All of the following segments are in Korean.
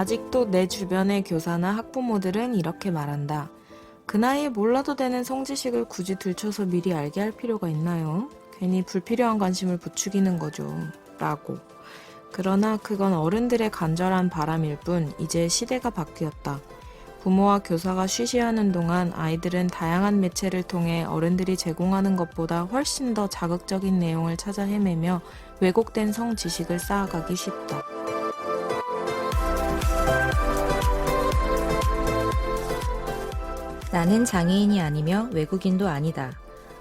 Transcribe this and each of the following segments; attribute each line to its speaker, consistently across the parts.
Speaker 1: 아직도 내 주변의 교사나 학부모들은 이렇게 말한다. 그 나이에 몰라도 되는 성지식을 굳이 들춰서 미리 알게 할 필요가 있나요? 괜히 불필요한 관심을 부추기는 거죠. 라고. 그러나 그건 어른들의 간절한 바람일 뿐 이제 시대가 바뀌었다. 부모와 교사가 쉬쉬하는 동안 아이들은 다양한 매체를 통해 어른들이 제공하는 것보다 훨씬 더 자극적인 내용을 찾아 헤매며 왜곡된 성지식을 쌓아가기 쉽다.
Speaker 2: 나는 장애인이 아니며 외국인도 아니다.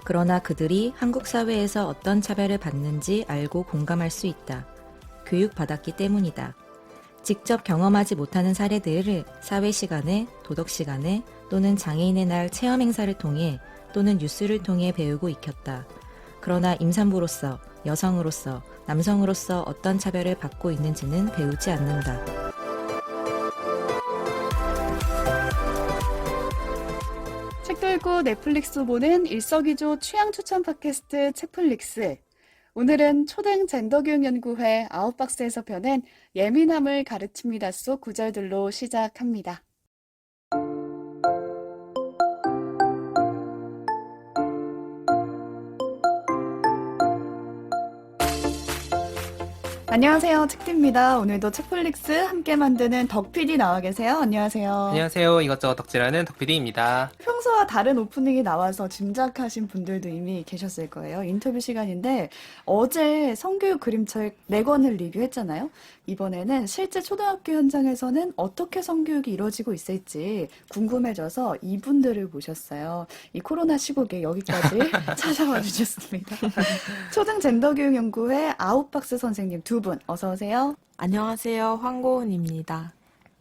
Speaker 2: 그러나 그들이 한국 사회에서 어떤 차별을 받는지 알고 공감할 수 있다. 교육받았기 때문이다. 직접 경험하지 못하는 사례들을 사회 시간에, 도덕 시간에 또는 장애인의 날 체험 행사를 통해 또는 뉴스를 통해 배우고 익혔다. 그러나 임산부로서, 여성으로서, 남성으로서 어떤 차별을 받고 있는지는 배우지 않는다.
Speaker 3: 책도 읽고 넷플릭스 보는 일석이조 취향 추천 팟캐스트 책플릭스. 오늘은 초등 젠더교육연구회 아웃박스에서 펴낸 예민함을 가르칩니다 속 구절들로 시작합니다. 안녕하세요. 책디입니다. 오늘도 책플릭스 함께 만드는 덕PD 나와 계세요. 안녕하세요.
Speaker 4: 안녕하세요. 이것저것 덕질하는 덕PD입니다.
Speaker 3: 평소와 다른 오프닝이 나와서 짐작하신 분들도 이미 계셨을 거예요. 인터뷰 시간인데 어제 성교육 그림책 4권을 리뷰했잖아요. 이번에는 실제 초등학교 현장에서는 어떻게 성교육이 이루어지고 있을지 궁금해져서 이분들을 모셨어요. 이 코로나 시국에 여기까지 찾아와 주셨습니다. 초등젠더교육연구회 아웃박스 선생님 두 분 어서 오세요.
Speaker 1: 안녕하세요. 황고은입니다.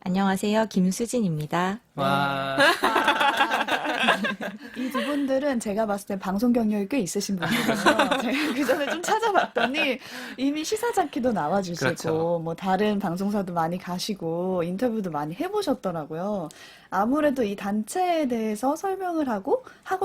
Speaker 2: 안녕하세요. 김수진입니다.
Speaker 4: 와,
Speaker 3: 이 두 분들은 제가 봤을 때 방송 경력이 꽤 있으신 분들이거든요. 제가 그 전에 좀 찾아봤더니 이미 시사잡기도 나와주시고
Speaker 4: 그렇죠.
Speaker 3: 뭐 다른 방송사도 많이 가시고 인터뷰도 많이 해보셨더라고요. 아무래도 이 단체에 대해서 설명을 하고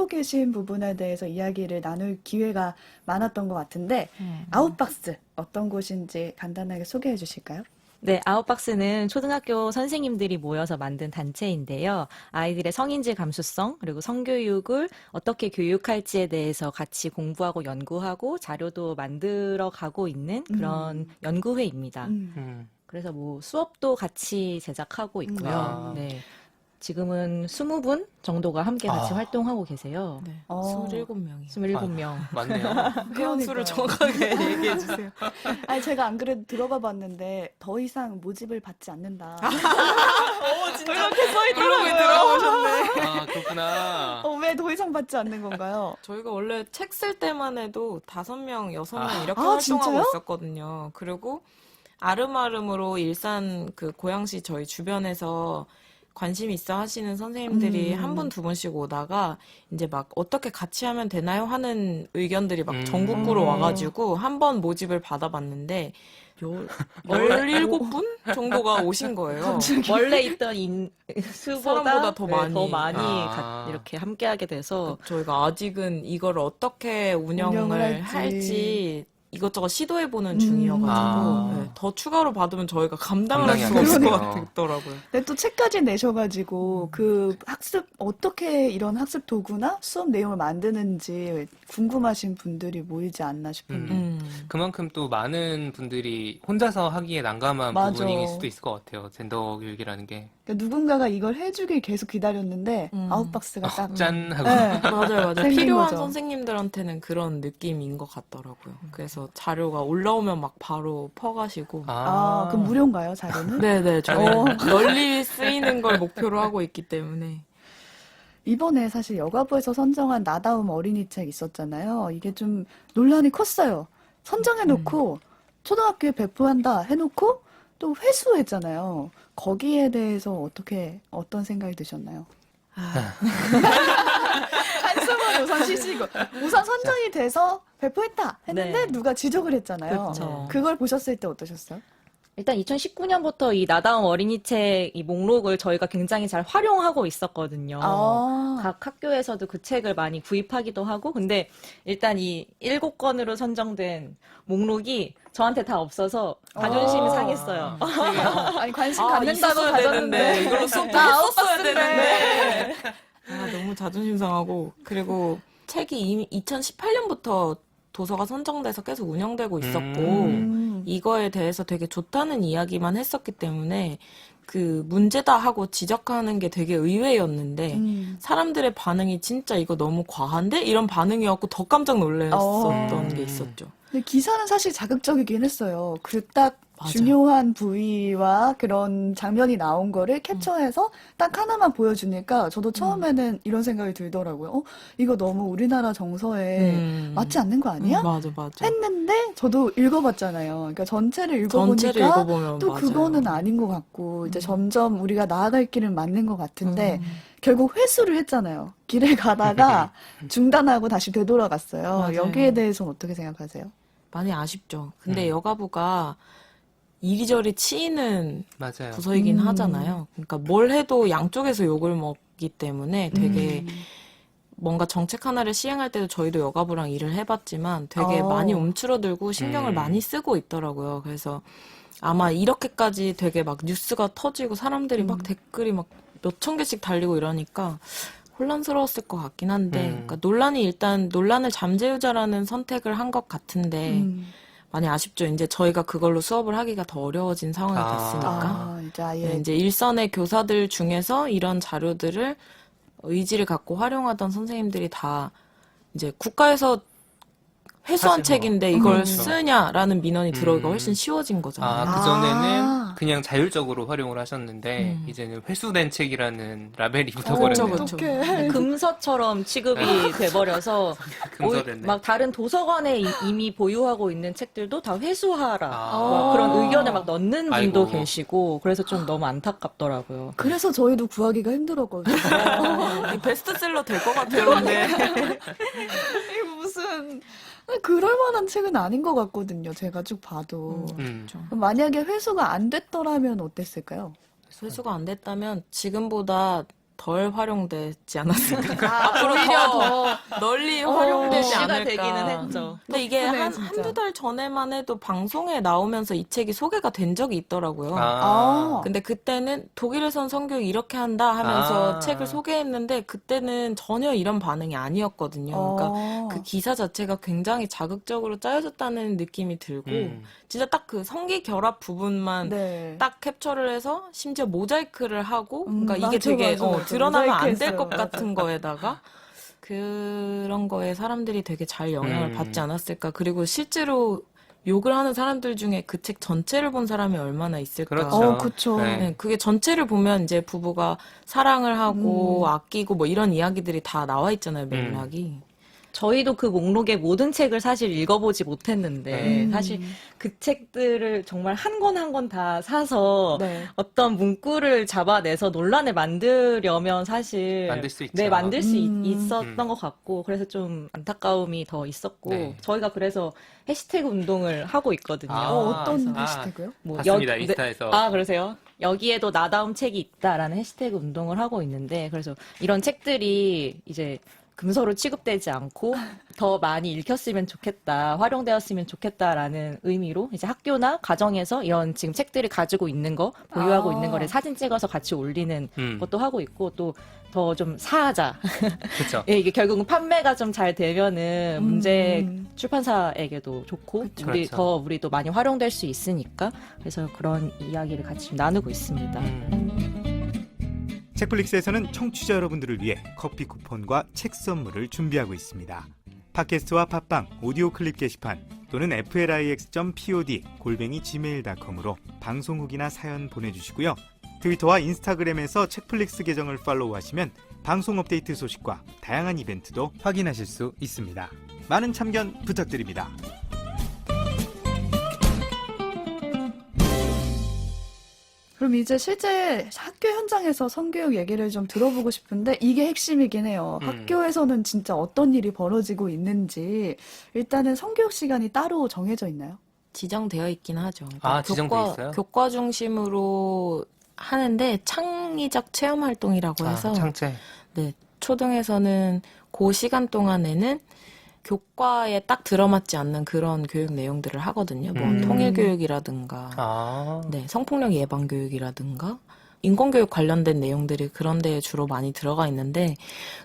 Speaker 3: 계신 부분에 대해서 이야기를 나눌 기회가 많았던 것 같은데 아웃박스 어떤 곳인지 간단하게 소개해 주실까요?
Speaker 2: 네, 아웃박스는 초등학교 선생님들이 모여서 만든 단체인데요. 아이들의 성인지 감수성 그리고 성교육을 어떻게 교육할지에 대해서 같이 공부하고 연구하고 자료도 만들어 가고 있는 그런 연구회입니다. 그래서 뭐 수업도 같이 제작하고 있고요.
Speaker 4: 아.
Speaker 2: 네. 지금은 20분 정도가 함께 같이
Speaker 4: 아.
Speaker 2: 활동하고 계세요.
Speaker 1: 네,
Speaker 3: 어.
Speaker 1: 27명이요.
Speaker 2: 27명.
Speaker 4: 맞네요.
Speaker 1: 회원수를
Speaker 3: 그러니까요.
Speaker 1: 정확하게 얘기해 주세요.
Speaker 3: 아니 제가 안 그래도 들어가 봤는데 더 이상 모집을 받지 않는다.
Speaker 1: 이렇게 써있더라고요. 들어오셨네.
Speaker 4: 아, 그렇구나.
Speaker 3: 왜 더 이상 받지 않는 건가요?
Speaker 1: 저희가 원래 책 쓸 때만 해도 5명, 6명 이렇게
Speaker 3: 아,
Speaker 1: 활동하고
Speaker 3: 진짜요?
Speaker 1: 있었거든요. 그리고 아름아름으로 일산 그 고양시 저희 주변에서 관심 있어 하시는 선생님들이 한 분, 두 분씩 오다가 이제 막 어떻게 같이 하면 되나요? 하는 의견들이 막 전국구로 와가지고 한 번 모집을 받아봤는데 17분 정도가 오신 거예요.
Speaker 2: 원래 있던 수보다
Speaker 1: 사람보다 더 많이.
Speaker 2: 더 많이
Speaker 4: 아.
Speaker 2: 이렇게 함께하게 돼서
Speaker 1: 저희가 아직은 이걸 어떻게 운영을
Speaker 3: 운영을
Speaker 1: 할지 이것저것 시도해보는 중이어가지고
Speaker 4: 아.
Speaker 1: 네, 더 추가로 받으면 저희가 감당을 할
Speaker 4: 감당이
Speaker 1: 수가
Speaker 4: 안
Speaker 1: 없을 것
Speaker 4: 되네요.
Speaker 1: 같더라고요.
Speaker 3: 근데 또 책까지 내셔가지고 그 학습 어떻게 이런 학습 도구나 수업 내용을 만드는지 궁금하신 분들이 모이지 않나 싶은데.
Speaker 4: 그만큼 또 많은 분들이 혼자서 하기에 난감한
Speaker 3: 맞아.
Speaker 4: 부분일 수도 있을 것 같아요. 젠더 교육이라는 게.
Speaker 3: 그러니까 누군가가 이걸 해주길 계속 기다렸는데 아웃박스가 딱
Speaker 4: 짠 하고.
Speaker 3: 네.
Speaker 1: 맞아요.
Speaker 3: 생긴
Speaker 1: 필요한
Speaker 3: 거죠.
Speaker 1: 선생님들한테는 그런 느낌인 것 같더라고요. 그래서 자료가 올라오면 막 바로 퍼가시고.
Speaker 3: 그럼 무료인가요, 자료는?
Speaker 1: 네네. 저희 널리 쓰이는 걸 목표로 하고 있기 때문에.
Speaker 3: 이번에 사실 여가부에서 선정한 나다움 어린이 책 있었잖아요. 이게 좀 논란이 컸어요. 선정해놓고 초등학교에 배포한다 해놓고 또 회수했잖아요. 거기에 대해서 어떤 생각이 드셨나요? 한숨은 우선 쉬시고 우선 선정이 돼서 배포했다 했는데
Speaker 2: 네.
Speaker 3: 누가 지적을 했잖아요.
Speaker 2: 그렇죠.
Speaker 3: 그걸 보셨을 때 어떠셨어요?
Speaker 2: 일단 2019년부터 이 나다움 어린이책 이 목록을 저희가 굉장히 잘 활용하고 있었거든요.
Speaker 3: 아,
Speaker 2: 각 학교에서도 그 책을 많이 구입하기도 하고, 근데 일단 이 7권으로 선정된 목록이 저한테 다 없어서 자존심이 상했어요.
Speaker 3: 아니 관심 갖는다고
Speaker 1: 있었어야
Speaker 3: 가졌는데
Speaker 1: 되는데 이걸로 수업 다 했었어야 되는데. 아, 너무 자존심 상하고. 그리고 책이 이미 2018년부터 도서가 선정돼서 계속 운영되고 있었고, 이거에 대해서 되게 좋다는 이야기만 했었기 때문에 그 문제다 하고 지적하는 게 되게 의외였는데, 사람들의 반응이 진짜 이거 너무 과한데? 이런 반응이었고 더 깜짝 놀랐었던 게 있었죠.
Speaker 3: 근데 기사는 사실 자극적이긴 했어요. 그 딱
Speaker 1: 맞아.
Speaker 3: 중요한 부위와 그런 장면이 나온 거를 캡처해서 딱 하나만 보여주니까 저도 처음에는 이런 생각이 들더라고요. 이거 너무 우리나라 정서에 맞지 않는 거 아니야?
Speaker 1: 맞아, 맞아.
Speaker 3: 했는데 저도 읽어봤잖아요. 그러니까 전체를
Speaker 1: 전체를
Speaker 3: 읽어보니까
Speaker 1: 읽어보면
Speaker 3: 또
Speaker 1: 맞아요.
Speaker 3: 그거는 아닌 것 같고 이제 점점 우리가 나아갈 길은 맞는 것 같은데 결국 회수를 했잖아요. 길을 가다가 중단하고 다시 되돌아갔어요.
Speaker 1: 맞아요.
Speaker 3: 여기에 대해서는 어떻게 생각하세요?
Speaker 1: 많이 아쉽죠. 근데 여가부가 이리저리 치이는
Speaker 4: 맞아요.
Speaker 1: 부서이긴 하잖아요. 그러니까 뭘 해도 양쪽에서 욕을 먹기 때문에 되게 뭔가 정책 하나를 시행할 때도 저희도 여가부랑 일을 해봤지만 되게 많이 움츠러들고 신경을 많이 쓰고 있더라고요. 그래서 아마 이렇게까지 되게 막 뉴스가 터지고 사람들이 막 댓글이 막 몇천 개씩 달리고 이러니까 혼란스러웠을 것 같긴 한데, 그러니까 논란이 일단 논란을 잠재우자라는 선택을 한 것 같은데 많이 아쉽죠. 이제 저희가 그걸로 수업을 하기가 더 어려워진 상황이 됐으니까.
Speaker 3: 이제 아예
Speaker 1: 네, 이제 일선의 교사들 중에서 이런 자료들을 의지를 갖고 활용하던 선생님들이 다 이제 국가에서 회수한
Speaker 4: 사실 뭐.
Speaker 1: 책인데 이걸
Speaker 4: 그렇죠.
Speaker 1: 쓰냐라는 민원이 들어오기가 훨씬 쉬워진 거잖아요.
Speaker 4: 그전에는 그냥 자율적으로 활용을 하셨는데, 이제는 회수된 책이라는 라벨이 붙어버렸네요.
Speaker 1: 그렇죠.
Speaker 3: 어떡해.
Speaker 2: 금서처럼 취급이 돼버려서
Speaker 4: 금서됐네.
Speaker 2: 막 다른 도서관에 이미 보유하고 있는 책들도 다 회수하라.
Speaker 4: 아.
Speaker 2: 뭐 그런 의견을 막 넣는 분도
Speaker 4: 아이고.
Speaker 2: 계시고 그래서 좀 너무 안타깝더라고요.
Speaker 3: 그래서 저희도 구하기가 힘들었거든요.
Speaker 1: 베스트셀러 될 것 같아요, 근데.
Speaker 3: 이거 무슨 그럴 만한 책은 아닌 것 같거든요. 제가 쭉 봐도. 그럼 만약에 회수가 안 됐더라면 어땠을까요?
Speaker 1: 회수가 안 됐다면 지금보다 덜 활용되지 않았을까.
Speaker 3: 오히려
Speaker 1: 더 널리 활용되지
Speaker 2: 이슈가
Speaker 1: 않을까.
Speaker 2: 되기는 했죠.
Speaker 1: 근데 이게
Speaker 3: 덕분에 진짜.
Speaker 1: 한두 달 전에만 해도 방송에 나오면서 이 책이 소개가 된 적이 있더라고요. 근데 그때는 독일에선 성교육 이렇게 한다 하면서
Speaker 4: 아.
Speaker 1: 책을 소개했는데 그때는 전혀 이런 반응이 아니었거든요. 그러니까 그 기사 자체가 굉장히 자극적으로 짜여졌다는 느낌이 들고 진짜 딱 그 성기 결합 부분만
Speaker 3: 네.
Speaker 1: 딱 캡처를 해서 심지어 모자이크를 하고 그러니까 이게
Speaker 3: 맞아,
Speaker 1: 되게
Speaker 3: 맞아, 맞아.
Speaker 1: 드러나면 안 될
Speaker 3: 모자이크했어요.
Speaker 1: 것 같은 거에다가 그런 거에 사람들이 되게 잘 영향을 받지 않았을까. 그리고 실제로 욕을 하는 사람들 중에 그 책 전체를 본 사람이 얼마나 있을까.
Speaker 4: 그렇죠.
Speaker 3: 그쵸.
Speaker 4: 네.
Speaker 1: 네, 그게 전체를 보면 이제 부부가 사랑을 하고 아끼고 뭐 이런 이야기들이 다 나와 있잖아요, 맥락이.
Speaker 2: 저희도 그 목록의 모든 책을 사실 읽어보지 못했는데 사실 그 책들을 정말 한 권 한 권 다 사서
Speaker 3: 네.
Speaker 2: 어떤 문구를 잡아내서 논란을 만들려면 사실
Speaker 4: 만들 수 있죠.
Speaker 2: 네, 만들 수 있었던 것 같고 그래서 좀 안타까움이 더 있었고
Speaker 4: 네.
Speaker 2: 저희가 그래서 해시태그 운동을 하고 있거든요.
Speaker 3: 어떤
Speaker 4: 아,
Speaker 3: 해시태그요?
Speaker 2: 뭐
Speaker 4: 봤습니다,
Speaker 2: 여-
Speaker 4: 인스타에서.
Speaker 2: 아, 그러세요? 여기에도 나다움 책이 있다라는 해시태그 운동을 하고 있는데, 그래서 이런 책들이 이제 금서로 취급되지 않고 더 많이 읽혔으면 좋겠다, 활용되었으면 좋겠다라는 의미로 이제 학교나 가정에서 이런 지금 책들을 가지고 있는 거, 보유하고 있는 거를 사진 찍어서 같이 올리는 것도 하고 있고, 또 더 좀 사하자.
Speaker 4: 그렇죠.
Speaker 2: 예, 이게 결국은 판매가 좀 잘 되면은 문제 출판사에게도 좋고
Speaker 4: 그렇죠.
Speaker 2: 우리도 많이 활용될 수 있으니까 그래서 그런 이야기를 같이 좀 나누고 있습니다.
Speaker 5: 책플릭스에서는 청취자 여러분들을 위해 커피 쿠폰과 책 선물을 준비하고 있습니다. 팟캐스트와 팟빵, 오디오 클립 게시판 또는 flix.pod@gmail.com으로 방송 후기나 사연 보내주시고요. 트위터와 인스타그램에서 책플릭스 계정을 팔로우하시면 방송 업데이트 소식과 다양한 이벤트도 확인하실 수 있습니다. 많은 참견 부탁드립니다.
Speaker 3: 그럼 이제 실제 학교 현장에서 성교육 얘기를 좀 들어보고 싶은데 이게 핵심이긴 해요. 학교에서는 진짜 어떤 일이 벌어지고 있는지 일단은 성교육 시간이 따로 정해져 있나요?
Speaker 1: 지정되어 있긴 하죠. 그러니까
Speaker 4: 지정돼 있어요?
Speaker 1: 교과 중심으로 하는데 창의적 체험 활동이라고 해서
Speaker 4: 창체.
Speaker 1: 네, 초등에서는 그 시간 동안에는 교과에 딱 들어맞지 않는 그런 교육 내용들을 하거든요. 뭐 통일교육이라든가, 네, 성폭력 예방 교육이라든가, 인권교육 관련된 내용들이 그런 데에 주로 많이 들어가 있는데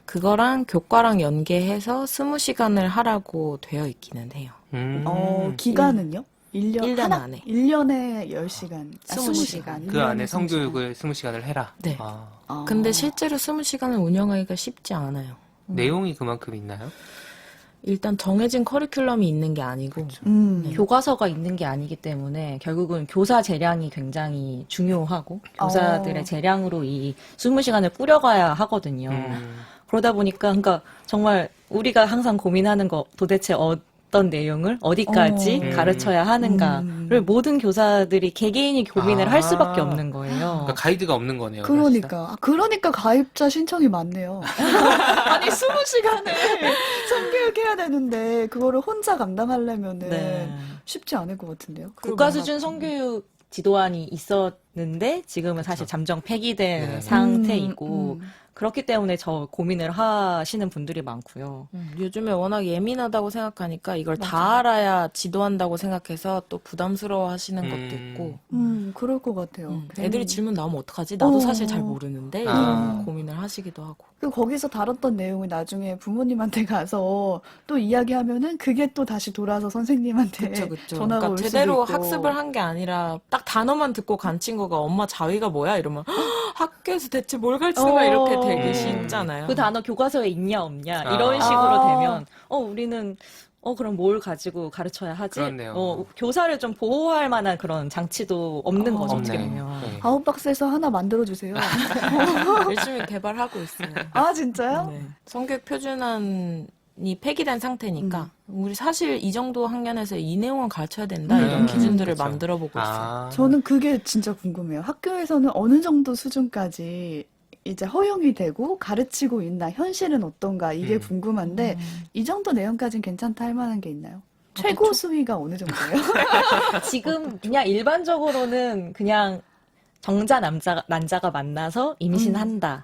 Speaker 1: 그거랑 교과랑 연계해서 20시간을 하라고 되어 있기는 해요.
Speaker 3: 기간은요?
Speaker 1: 1년 안에.
Speaker 3: 1년에 10시간,
Speaker 1: 20시간.
Speaker 4: 그 안에 성교육을 20시간을 해라.
Speaker 1: 네.
Speaker 3: 아.
Speaker 1: 근데 실제로 20시간을 운영하기가 쉽지 않아요.
Speaker 4: 내용이 그만큼 있나요?
Speaker 1: 일단 정해진 커리큘럼이 있는 게 아니고 네.
Speaker 2: 교과서가 있는 게 아니기 때문에 결국은 교사 재량이 굉장히 중요하고 교사들의 재량으로 이 20시간을 꾸려가야 하거든요. 그러다 보니까 그러니까 정말 우리가 항상 고민하는 거 도대체 어떤 내용을 어디까지 가르쳐야 하는가를 모든 교사들이 개개인이 고민을 할 수밖에 없는 거예요.
Speaker 4: 그러니까 가이드가 없는 거네요.
Speaker 3: 그러니까 가입자 신청이 많네요. 아니 20시간을 성교육해야 되는데 그거를 혼자 감당하려면은 쉽지 않을 것 같은데요.
Speaker 2: 국가 수준 성교육 지도안이 있었는데 지금은 사실 잠정 폐기된 상태이고 그렇기 때문에 저 고민을 하시는 분들이 많고요.
Speaker 1: 요즘에 워낙 예민하다고 생각하니까 이걸 다 알아야 지도한다고 생각해서 또 부담스러워 하시는 것도 있고.
Speaker 3: 그럴 것 같아요.
Speaker 1: 애들이 질문 나오면 어떡하지? 나도 사실 잘 모르는데 이런 고민을 하시기도 하고.
Speaker 3: 그 거기서 다뤘던 내용을 나중에 부모님한테 가서 또 이야기하면은 그게 또 다시 돌아서 선생님한테
Speaker 1: 그쵸.
Speaker 3: 전화가 올
Speaker 1: 그러니까
Speaker 3: 수도
Speaker 1: 제대로
Speaker 3: 있고.
Speaker 1: 학습을 한 게 아니라 딱 단어만 듣고 간 친구가 엄마 자위가 뭐야? 이러면 학교에서 대체 뭘 가르치는 거야? 이렇게 되게 쉽잖아요.
Speaker 2: 그 단어 교과서에 있냐 없냐
Speaker 4: 아.
Speaker 2: 이런 식으로 되면 우리는 그럼 뭘 가지고 가르쳐야 하지?
Speaker 4: 그렇네요.
Speaker 2: 교사를 좀 보호할 만한 그런 장치도 없는 거죠, 어떻게
Speaker 4: 없네.
Speaker 2: 보면.
Speaker 4: 네.
Speaker 3: 아웃박스에서 하나 만들어주세요.
Speaker 1: 열심히 개발하고 있어요.
Speaker 3: 아, 진짜요?
Speaker 1: 네. 성교육 표준안이 폐기된 상태니까 우리 사실 이 정도 학년에서 이 내용은 가르쳐야 된다 이런 기준들을
Speaker 4: 그쵸.
Speaker 1: 만들어 보고 있어요.
Speaker 3: 저는 그게 진짜 궁금해요. 학교에서는 어느 정도 수준까지 이제 허용이 되고 가르치고 있나, 현실은 어떤가, 이게 궁금한데, 이 정도 내용까지는 괜찮다 할 만한 게 있나요? 최고 수위가 어느 정도예요?
Speaker 2: 지금 그냥 일반적으로는 그냥 정자 난자가 만나서 임신한다.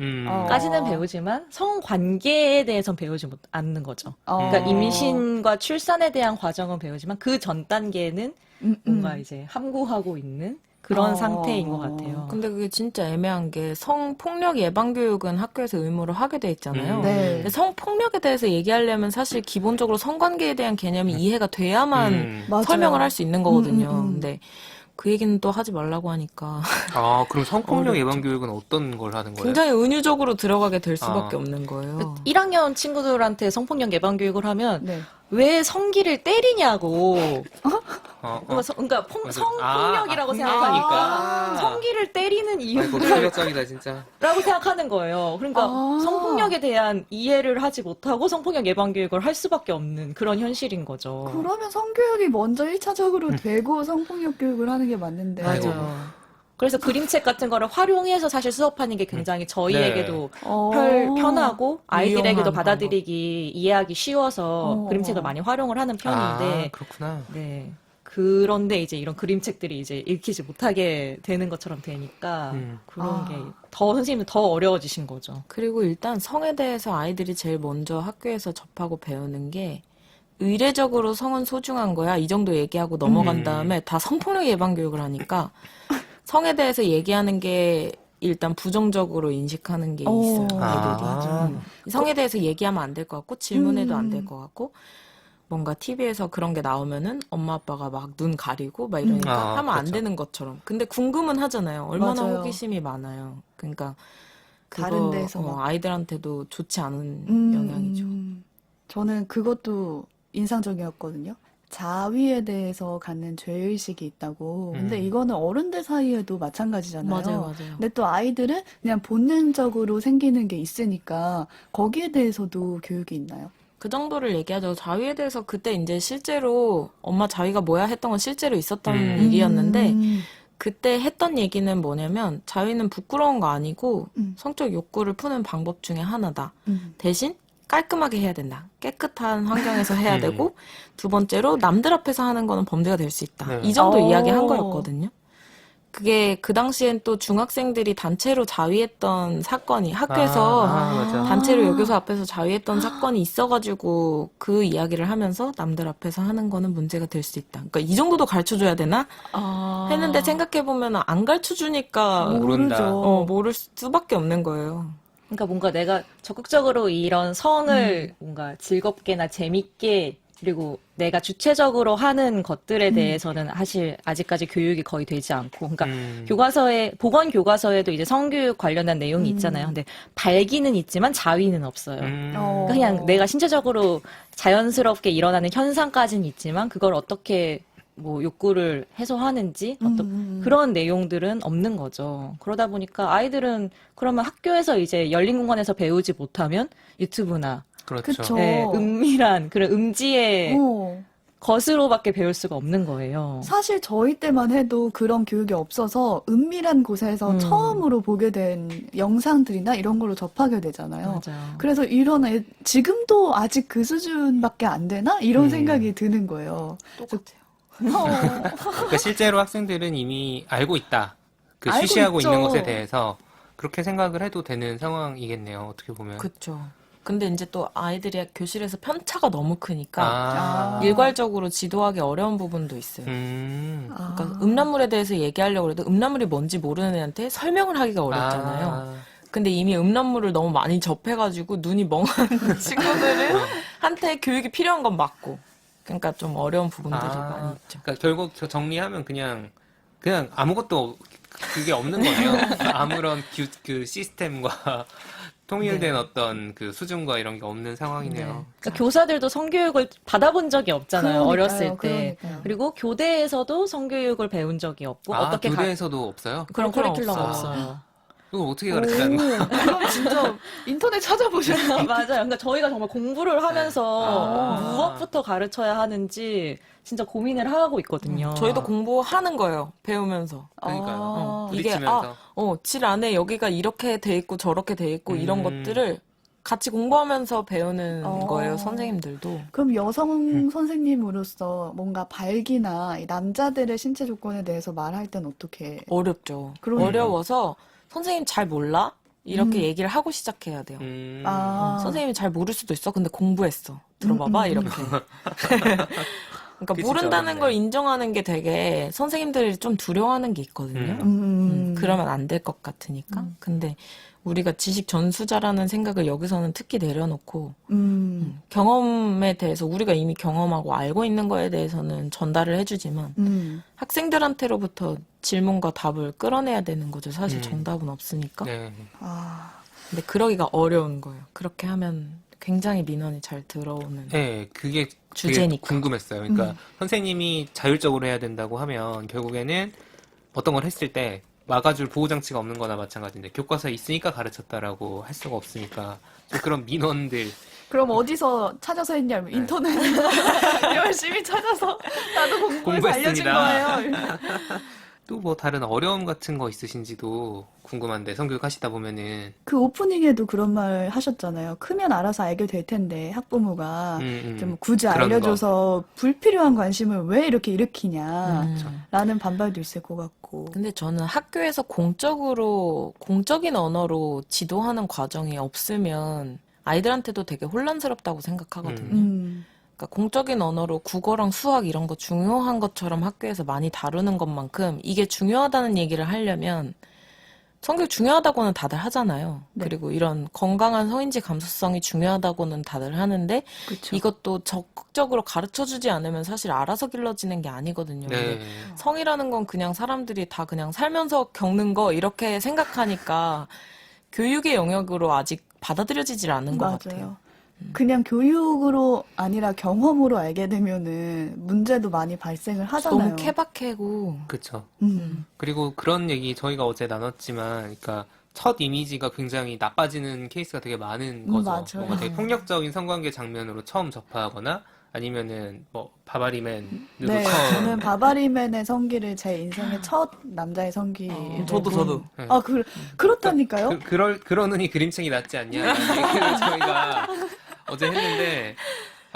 Speaker 2: 까지는 배우지만 성관계에 대해서는 배우지 않는 거죠. 그러니까 임신과 출산에 대한 과정은 배우지만 그 전 단계는 뭔가 이제 함구하고 있는 그런 상태인 것 같아요.
Speaker 1: 근데 그게 진짜 애매한 게 성폭력 예방 교육은 학교에서 의무로 하게 돼 있잖아요.
Speaker 3: 네.
Speaker 1: 근데 성폭력에 대해서 얘기하려면 사실 기본적으로 성관계에 대한 개념이 이해가 돼야만
Speaker 3: 맞아요.
Speaker 1: 설명을 할 수 있는 거거든요. 근데 그 얘기는 또 하지 말라고 하니까
Speaker 4: 그럼 성폭력 예방 교육은 어떤 걸 하는 거예요?
Speaker 1: 굉장히 은유적으로 들어가게 될 수밖에 없는 거예요.
Speaker 2: 1학년 친구들한테 성폭력 예방 교육을 하면
Speaker 3: 네.
Speaker 2: 왜 성기를 때리냐고.
Speaker 4: 어.
Speaker 2: 그러니까 성폭력이라고 생각하니까 성기를 때리는
Speaker 4: 이거
Speaker 2: 이유라고
Speaker 4: 충격적이다 진짜.
Speaker 2: 생각하는 거예요. 그러니까 성폭력에 대한 이해를 하지 못하고 성폭력 예방 교육을 할 수밖에 없는 그런 현실인 거죠.
Speaker 3: 그러면 성교육이 먼저 1차적으로 되고 성폭력 교육을 하는 게 맞는데.
Speaker 2: 맞아요. 그래서 그림책 같은 거를 활용해서 사실 수업하는 게 굉장히 저희에게도 편하고 아이들에게도
Speaker 1: 유용한
Speaker 2: 받아들이기 이해하기 쉬워서 그림책을 많이 활용을 하는 편인데
Speaker 4: 그렇구나.
Speaker 2: 네. 그런데 이제 이런 그림책들이 이제 읽히지 못하게 되는 것처럼 되니까 그런 게 더 선생님은 더 어려워지신 거죠.
Speaker 1: 그리고 일단 성에 대해서 아이들이 제일 먼저 학교에서 접하고 배우는 게 의례적으로 성은 소중한 거야 이 정도 얘기하고 넘어간 다음에 다 성폭력 예방 교육을 하니까 성에 대해서 얘기하는 게 일단 부정적으로 인식하는 게 있어요. 아이들이. 성에 대해서 얘기하면 안 될 것 같고 질문해도 안 될 것 같고 뭔가 TV에서 그런 게 나오면은 엄마 아빠가 막 눈 가리고 막 이러니까 하면 안
Speaker 4: 그렇죠.
Speaker 1: 되는 것처럼. 근데 궁금은 하잖아요. 얼마나
Speaker 3: 맞아요.
Speaker 1: 호기심이 많아요. 그러니까
Speaker 3: 다른 데서 막.
Speaker 1: 아이들한테도 좋지 않은 영향이죠.
Speaker 3: 저는 그것도 인상적이었거든요. 자위에 대해서 갖는 죄의식이 있다고. 근데 이거는 어른들 사이에도 마찬가지잖아요.
Speaker 1: 맞아요.
Speaker 3: 근데 또 아이들은 그냥 본능적으로 생기는 게 있으니까 거기에 대해서도 교육이 있나요?
Speaker 1: 그 정도를 얘기하죠. 자위에 대해서 그때 이제 실제로 엄마 자위가 뭐야 했던 건 실제로 있었던 일이었는데 그때 했던 얘기는 뭐냐면 자위는 부끄러운 거 아니고 성적 욕구를 푸는 방법 중에 하나다. 대신 깔끔하게 해야 된다. 깨끗한 환경에서 해야
Speaker 4: 음.
Speaker 1: 되고, 두 번째로 남들 앞에서 하는 거는 범죄가 될 수 있다.
Speaker 4: 네.
Speaker 1: 이 정도
Speaker 3: 오.
Speaker 1: 이야기한 거였거든요. 그게 그 당시엔 또 중학생들이 단체로 자위했던 사건이 학교에서
Speaker 4: 맞아.
Speaker 1: 단체로 여교소 앞에서 자위했던 사건이 있어가지고 그 이야기를 하면서 남들 앞에서 하는 거는 문제가 될 수 있다. 그러니까 이 정도도 가르쳐줘야 되나?
Speaker 3: 아.
Speaker 1: 했는데 생각해보면 안 가르쳐주니까
Speaker 4: 모른다.
Speaker 3: 모르죠.
Speaker 1: 모를 수밖에 없는 거예요.
Speaker 2: 그러니까 뭔가 내가 적극적으로 이런 성을 뭔가 즐겁게나 재밌게 그리고 내가 주체적으로 하는 것들에 대해서는 사실 아직까지 교육이 거의 되지 않고 그러니까 교과서에 보건 교과서에도 이제 성교육 관련한 내용이 있잖아요. 근데 발기는 있지만 자위는 없어요.
Speaker 3: 어.
Speaker 2: 그냥 내가 신체적으로 자연스럽게 일어나는 현상까지는 있지만 그걸 어떻게 뭐 욕구를 해소하는지 그런 내용들은 없는 거죠. 그러다 보니까 아이들은 그러면 학교에서 이제 열린 공간에서 배우지 못하면 유튜브나
Speaker 4: 그렇죠.
Speaker 3: 그쵸.
Speaker 2: 네, 은밀한 그런 음지의
Speaker 3: 어.
Speaker 2: 것으로밖에 배울 수가 없는 거예요.
Speaker 3: 사실 저희 때만 해도 그런 교육이 없어서 은밀한 곳에서 처음으로 보게 된 영상들이나 이런 걸로 접하게 되잖아요.
Speaker 2: 맞아요.
Speaker 3: 그래서 지금도 아직 그 수준밖에 안 되나? 이런 생각이 드는 거예요.
Speaker 1: 똑같아요.
Speaker 4: 그러니까 실제로 학생들은 이미 알고 있다. 그
Speaker 3: 알고
Speaker 4: 쉬쉬하고
Speaker 3: 있죠.
Speaker 4: 있는 것에 대해서 그렇게 생각을 해도 되는 상황이겠네요. 어떻게 보면.
Speaker 1: 그쵸. 근데 이제 또 아이들이 교실에서 편차가 너무 크니까
Speaker 3: 아.
Speaker 1: 일괄적으로 지도하기 어려운 부분도 있어요. 그러니까 음란물에 대해서 얘기하려고 해도 음란물이 뭔지 모르는 애한테 설명을 하기가 어렵잖아요. 근데 이미 음란물을 너무 많이 접해가지고 눈이 멍한 친구들은 한테 교육이 필요한 건 맞고. 그러니까 좀 어려운 부분들이 많이 있죠.
Speaker 4: 그러니까 결국 저 정리하면 그냥 아무것도 그게 없는 거예요. 아무런 그 시스템과 통일된 어떤 그 수준과 이런 게 없는 상황이네요.
Speaker 2: 그러니까 교사들도 성교육을 받아본 적이 없잖아요.
Speaker 3: 그러니까요,
Speaker 2: 어렸을 때.
Speaker 3: 그러니까요.
Speaker 2: 그리고 교대에서도 성교육을 배운 적이 없고 어떻게
Speaker 4: 교대에서도 없어요?
Speaker 2: 그런
Speaker 1: 그런
Speaker 2: 커리큘럼
Speaker 1: 없어요.
Speaker 2: 없어요.
Speaker 4: 그거 어떻게 가르치는 거야?
Speaker 3: 그럼 진짜 인터넷 찾아보셔야
Speaker 2: 맞아요. 그러니까 저희가 정말 공부를 하면서 무엇부터 가르쳐야 하는지 진짜 고민을 하고 있거든요.
Speaker 1: 저희도 공부하는 거예요. 배우면서.
Speaker 4: 그러니까요.
Speaker 1: 이게
Speaker 4: 부딪히면서.
Speaker 1: 질 안에 여기가 이렇게 돼 있고 저렇게 돼 있고 이런 것들을 같이 공부하면서 배우는 거예요. 선생님들도.
Speaker 3: 그럼 여성 선생님으로서 뭔가 발기나 이 남자들의 신체 조건에 대해서 말할 땐 어떻게?
Speaker 1: 어렵죠.
Speaker 3: 그러니까요.
Speaker 1: 어려워서 선생님 잘 몰라? 이렇게 얘기를 하고 시작해야 돼요. 선생님이 잘 모를 수도 있어. 근데 공부했어. 들어봐봐. 이렇게. 그러니까
Speaker 4: 그게
Speaker 1: 모른다는
Speaker 4: 진짜
Speaker 1: 걸
Speaker 4: 어렵네.
Speaker 1: 인정하는 게 되게 선생님들이 좀 두려워하는 게 있거든요. 그러면 안 될 것 같으니까. 근데 우리가 지식 전수자라는 생각을 여기서는 특히 내려놓고 경험에 대해서 우리가 이미 경험하고 알고 있는 거에 대해서는 전달을 해주지만 학생들한테로부터 질문과 답을 끌어내야 되는 거죠. 사실 정답은 없으니까.
Speaker 4: 네.
Speaker 3: 아,
Speaker 1: 근데 그러기가 어려운 거예요. 그렇게 하면 굉장히 민원이 잘 들어오는.
Speaker 4: 네, 그게
Speaker 1: 주제니까.
Speaker 4: 궁금했어요. 그러니까 선생님이 자율적으로 해야 된다고 하면 결국에는 어떤 걸 했을 때 막아줄 보호장치가 없는 거나 마찬가지인데 교과서에 있으니까 가르쳤다라고 할 수가 없으니까 좀 그런 민원들
Speaker 3: 그럼 어디서 찾아서 했냐면 인터넷 열심히 찾아서 나도 공부해서 알려준
Speaker 4: 공부했습니다.
Speaker 3: 거예요.
Speaker 4: 또 뭐 다른 어려움 같은 거 있으신지도 궁금한데 성교육 하시다 보면은
Speaker 3: 그 오프닝에도 그런 말 하셨잖아요. 크면 알아서 알게 될 텐데 학부모가 좀 굳이
Speaker 4: 그런
Speaker 3: 알려줘서 불필요한 관심을 왜 이렇게 일으키냐라는
Speaker 1: 음.
Speaker 3: 반발도 있을 것 같고.
Speaker 1: 근데 저는 학교에서 공적인 언어로 지도하는 과정이 없으면 아이들한테도 되게 혼란스럽다고 생각하거든요. 그러니까 공적인 언어로 국어랑 수학 이런 거 중요한 것처럼 학교에서 많이 다루는 것만큼 이게 중요하다는 얘기를 하려면 성교육 중요하다고는 다들 하잖아요.
Speaker 3: 네.
Speaker 1: 그리고 이런 건강한 성인지 감수성이 중요하다고는 다들 하는데
Speaker 3: 그렇죠.
Speaker 1: 이것도 적극적으로 가르쳐주지 않으면 사실 알아서 길러지는 게 아니거든요.
Speaker 4: 네.
Speaker 1: 근데 성이라는 건 그냥 사람들이 다 그냥 살면서 겪는 거 이렇게 생각하니까 교육의 영역으로 아직 받아들여지질 않는 것 같아요.
Speaker 3: 그냥 교육으로 아니라 경험으로 알게 되면은 문제도 많이 발생을 하잖아요.
Speaker 1: 너무 케바케고
Speaker 4: 그쵸.
Speaker 3: 음.
Speaker 4: 그리고 그런 얘기 저희가 어제 나눴지만, 그러니까 첫 이미지가 굉장히 나빠지는 케이스가 되게 많은 거죠.
Speaker 3: 맞아요.
Speaker 4: 뭔가 되게 폭력적인 성관계 장면으로 처음 접하거나 아니면은 뭐 바바리맨으로
Speaker 3: 네,
Speaker 4: 처음.
Speaker 3: 저는 바바리맨의 성기를 제 인생의 첫 남자의 성기.
Speaker 1: 저도.
Speaker 4: 네.
Speaker 3: 그렇다니까요?
Speaker 4: 그러느니 그림책이 낫지 않냐 이런 얘기를 저희가 어제 했는데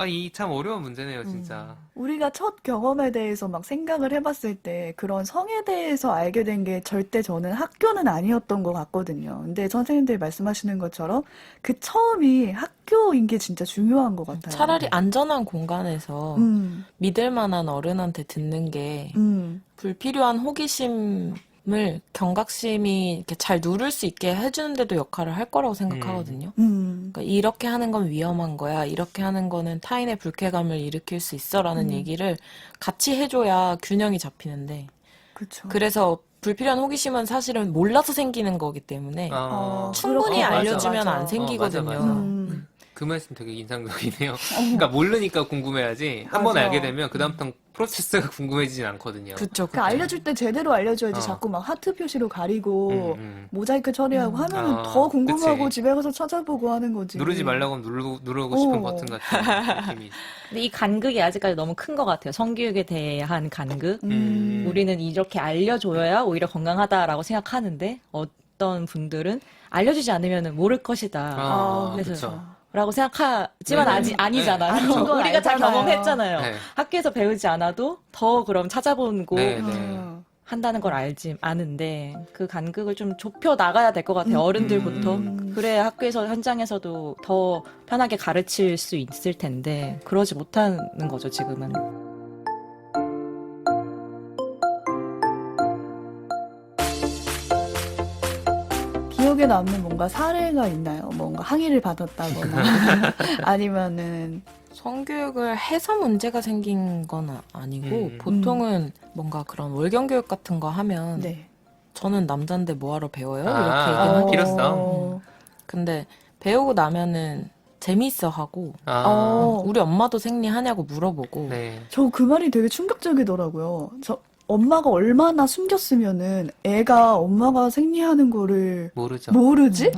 Speaker 4: 이 참 어려운 문제네요, 진짜.
Speaker 3: 우리가 첫 경험에 대해서 막 생각을 해봤을 때 그런 성에 대해서 알게 된 게 절대 저는 학교는 아니었던 것 같거든요. 근데 선생님들이 말씀하시는 것처럼 그 처음이 학교인 게 진짜 중요한 것 같아요.
Speaker 1: 차라리 안전한 공간에서
Speaker 3: 음,
Speaker 1: 믿을 만한 어른한테 듣는 게
Speaker 3: 음,
Speaker 1: 불필요한 호기심을 경각심이 이렇게 잘 누를 수 있게 해주는데도 역할을 할 거라고 생각하거든요. 그러니까 이렇게 하는 건 위험한 거야. 이렇게 하는 거는 타인의 불쾌감을 일으킬 수 있어라는 얘기를 같이 해줘야 균형이 잡히는데
Speaker 3: 그쵸.
Speaker 1: 그래서 불필요한 호기심은 사실은 몰라서 생기는 거기 때문에 충분히
Speaker 3: 그렇구나.
Speaker 1: 알려주면
Speaker 3: 맞아.
Speaker 1: 안 생기거든요.
Speaker 4: 맞아.
Speaker 3: 음,
Speaker 4: 그 말씀 되게 인상적이네요. 그러니까 모르니까 궁금해야지. 한 번
Speaker 3: 맞아.
Speaker 4: 알게 되면 그다음부터 프로세스가 궁금해지진 않거든요.
Speaker 1: 그쵸,
Speaker 3: 그 알려줄 때 제대로 알려줘야지
Speaker 4: 어.
Speaker 3: 자꾸 막 하트 표시로 가리고
Speaker 4: 음.
Speaker 3: 모자이크 처리하고 하면은
Speaker 4: 아,
Speaker 3: 더 궁금하고
Speaker 4: 그치.
Speaker 3: 집에 가서 찾아보고 하는 거지.
Speaker 4: 누르지 말라고 하면 누르고 싶은
Speaker 3: 어.
Speaker 4: 버튼 같은 느낌이.
Speaker 2: 근데 이 간극이 아직까지 너무 큰 것 같아요. 성교육에 대한 간극. 우리는 이렇게 알려줘야 오히려 건강하다라고 생각하는데 어떤 분들은 알려주지 않으면 모를 것이다. 그래서
Speaker 4: 그쵸.
Speaker 2: 라고 생각하지만
Speaker 4: 네.
Speaker 2: 아직 아니잖아요.
Speaker 3: 아닌 건
Speaker 2: 우리가 다
Speaker 3: 알잖아요.
Speaker 2: 경험했잖아요.
Speaker 4: 네.
Speaker 2: 학교에서 배우지 않아도 더 그럼 찾아보고
Speaker 4: 네, 네.
Speaker 3: 어.
Speaker 2: 한다는 걸 알지 아는데 그 간극을 좀 좁혀 나가야 될 것 같아요. 어른들부터. 그래야 학교에서 현장에서도 더 편하게 가르칠 수 있을 텐데 그러지 못하는 거죠, 지금은.
Speaker 3: 기억에 남는 뭔가 사례가 있나요? 뭔가 항의를 받았다거나 아니면은
Speaker 1: 성교육을 해서 문제가 생긴 건 아니고
Speaker 4: 음.
Speaker 1: 보통은 뭔가 그런 월경교육 같은 거 하면
Speaker 3: 네.
Speaker 1: 저는 남잔데 뭐하러 배워요?
Speaker 4: 아,
Speaker 1: 이렇게 얘기하고
Speaker 4: 필요성.
Speaker 1: 근데 배우고 나면은 재밌어 하고
Speaker 3: 어.
Speaker 1: 우리 엄마도 생리하냐고 물어보고
Speaker 4: 네.
Speaker 3: 저 그 말이 되게 충격적이더라고요. 엄마가 얼마나 숨겼으면은 애가 엄마가 생리하는 거를
Speaker 4: 모르죠.
Speaker 3: 모르지?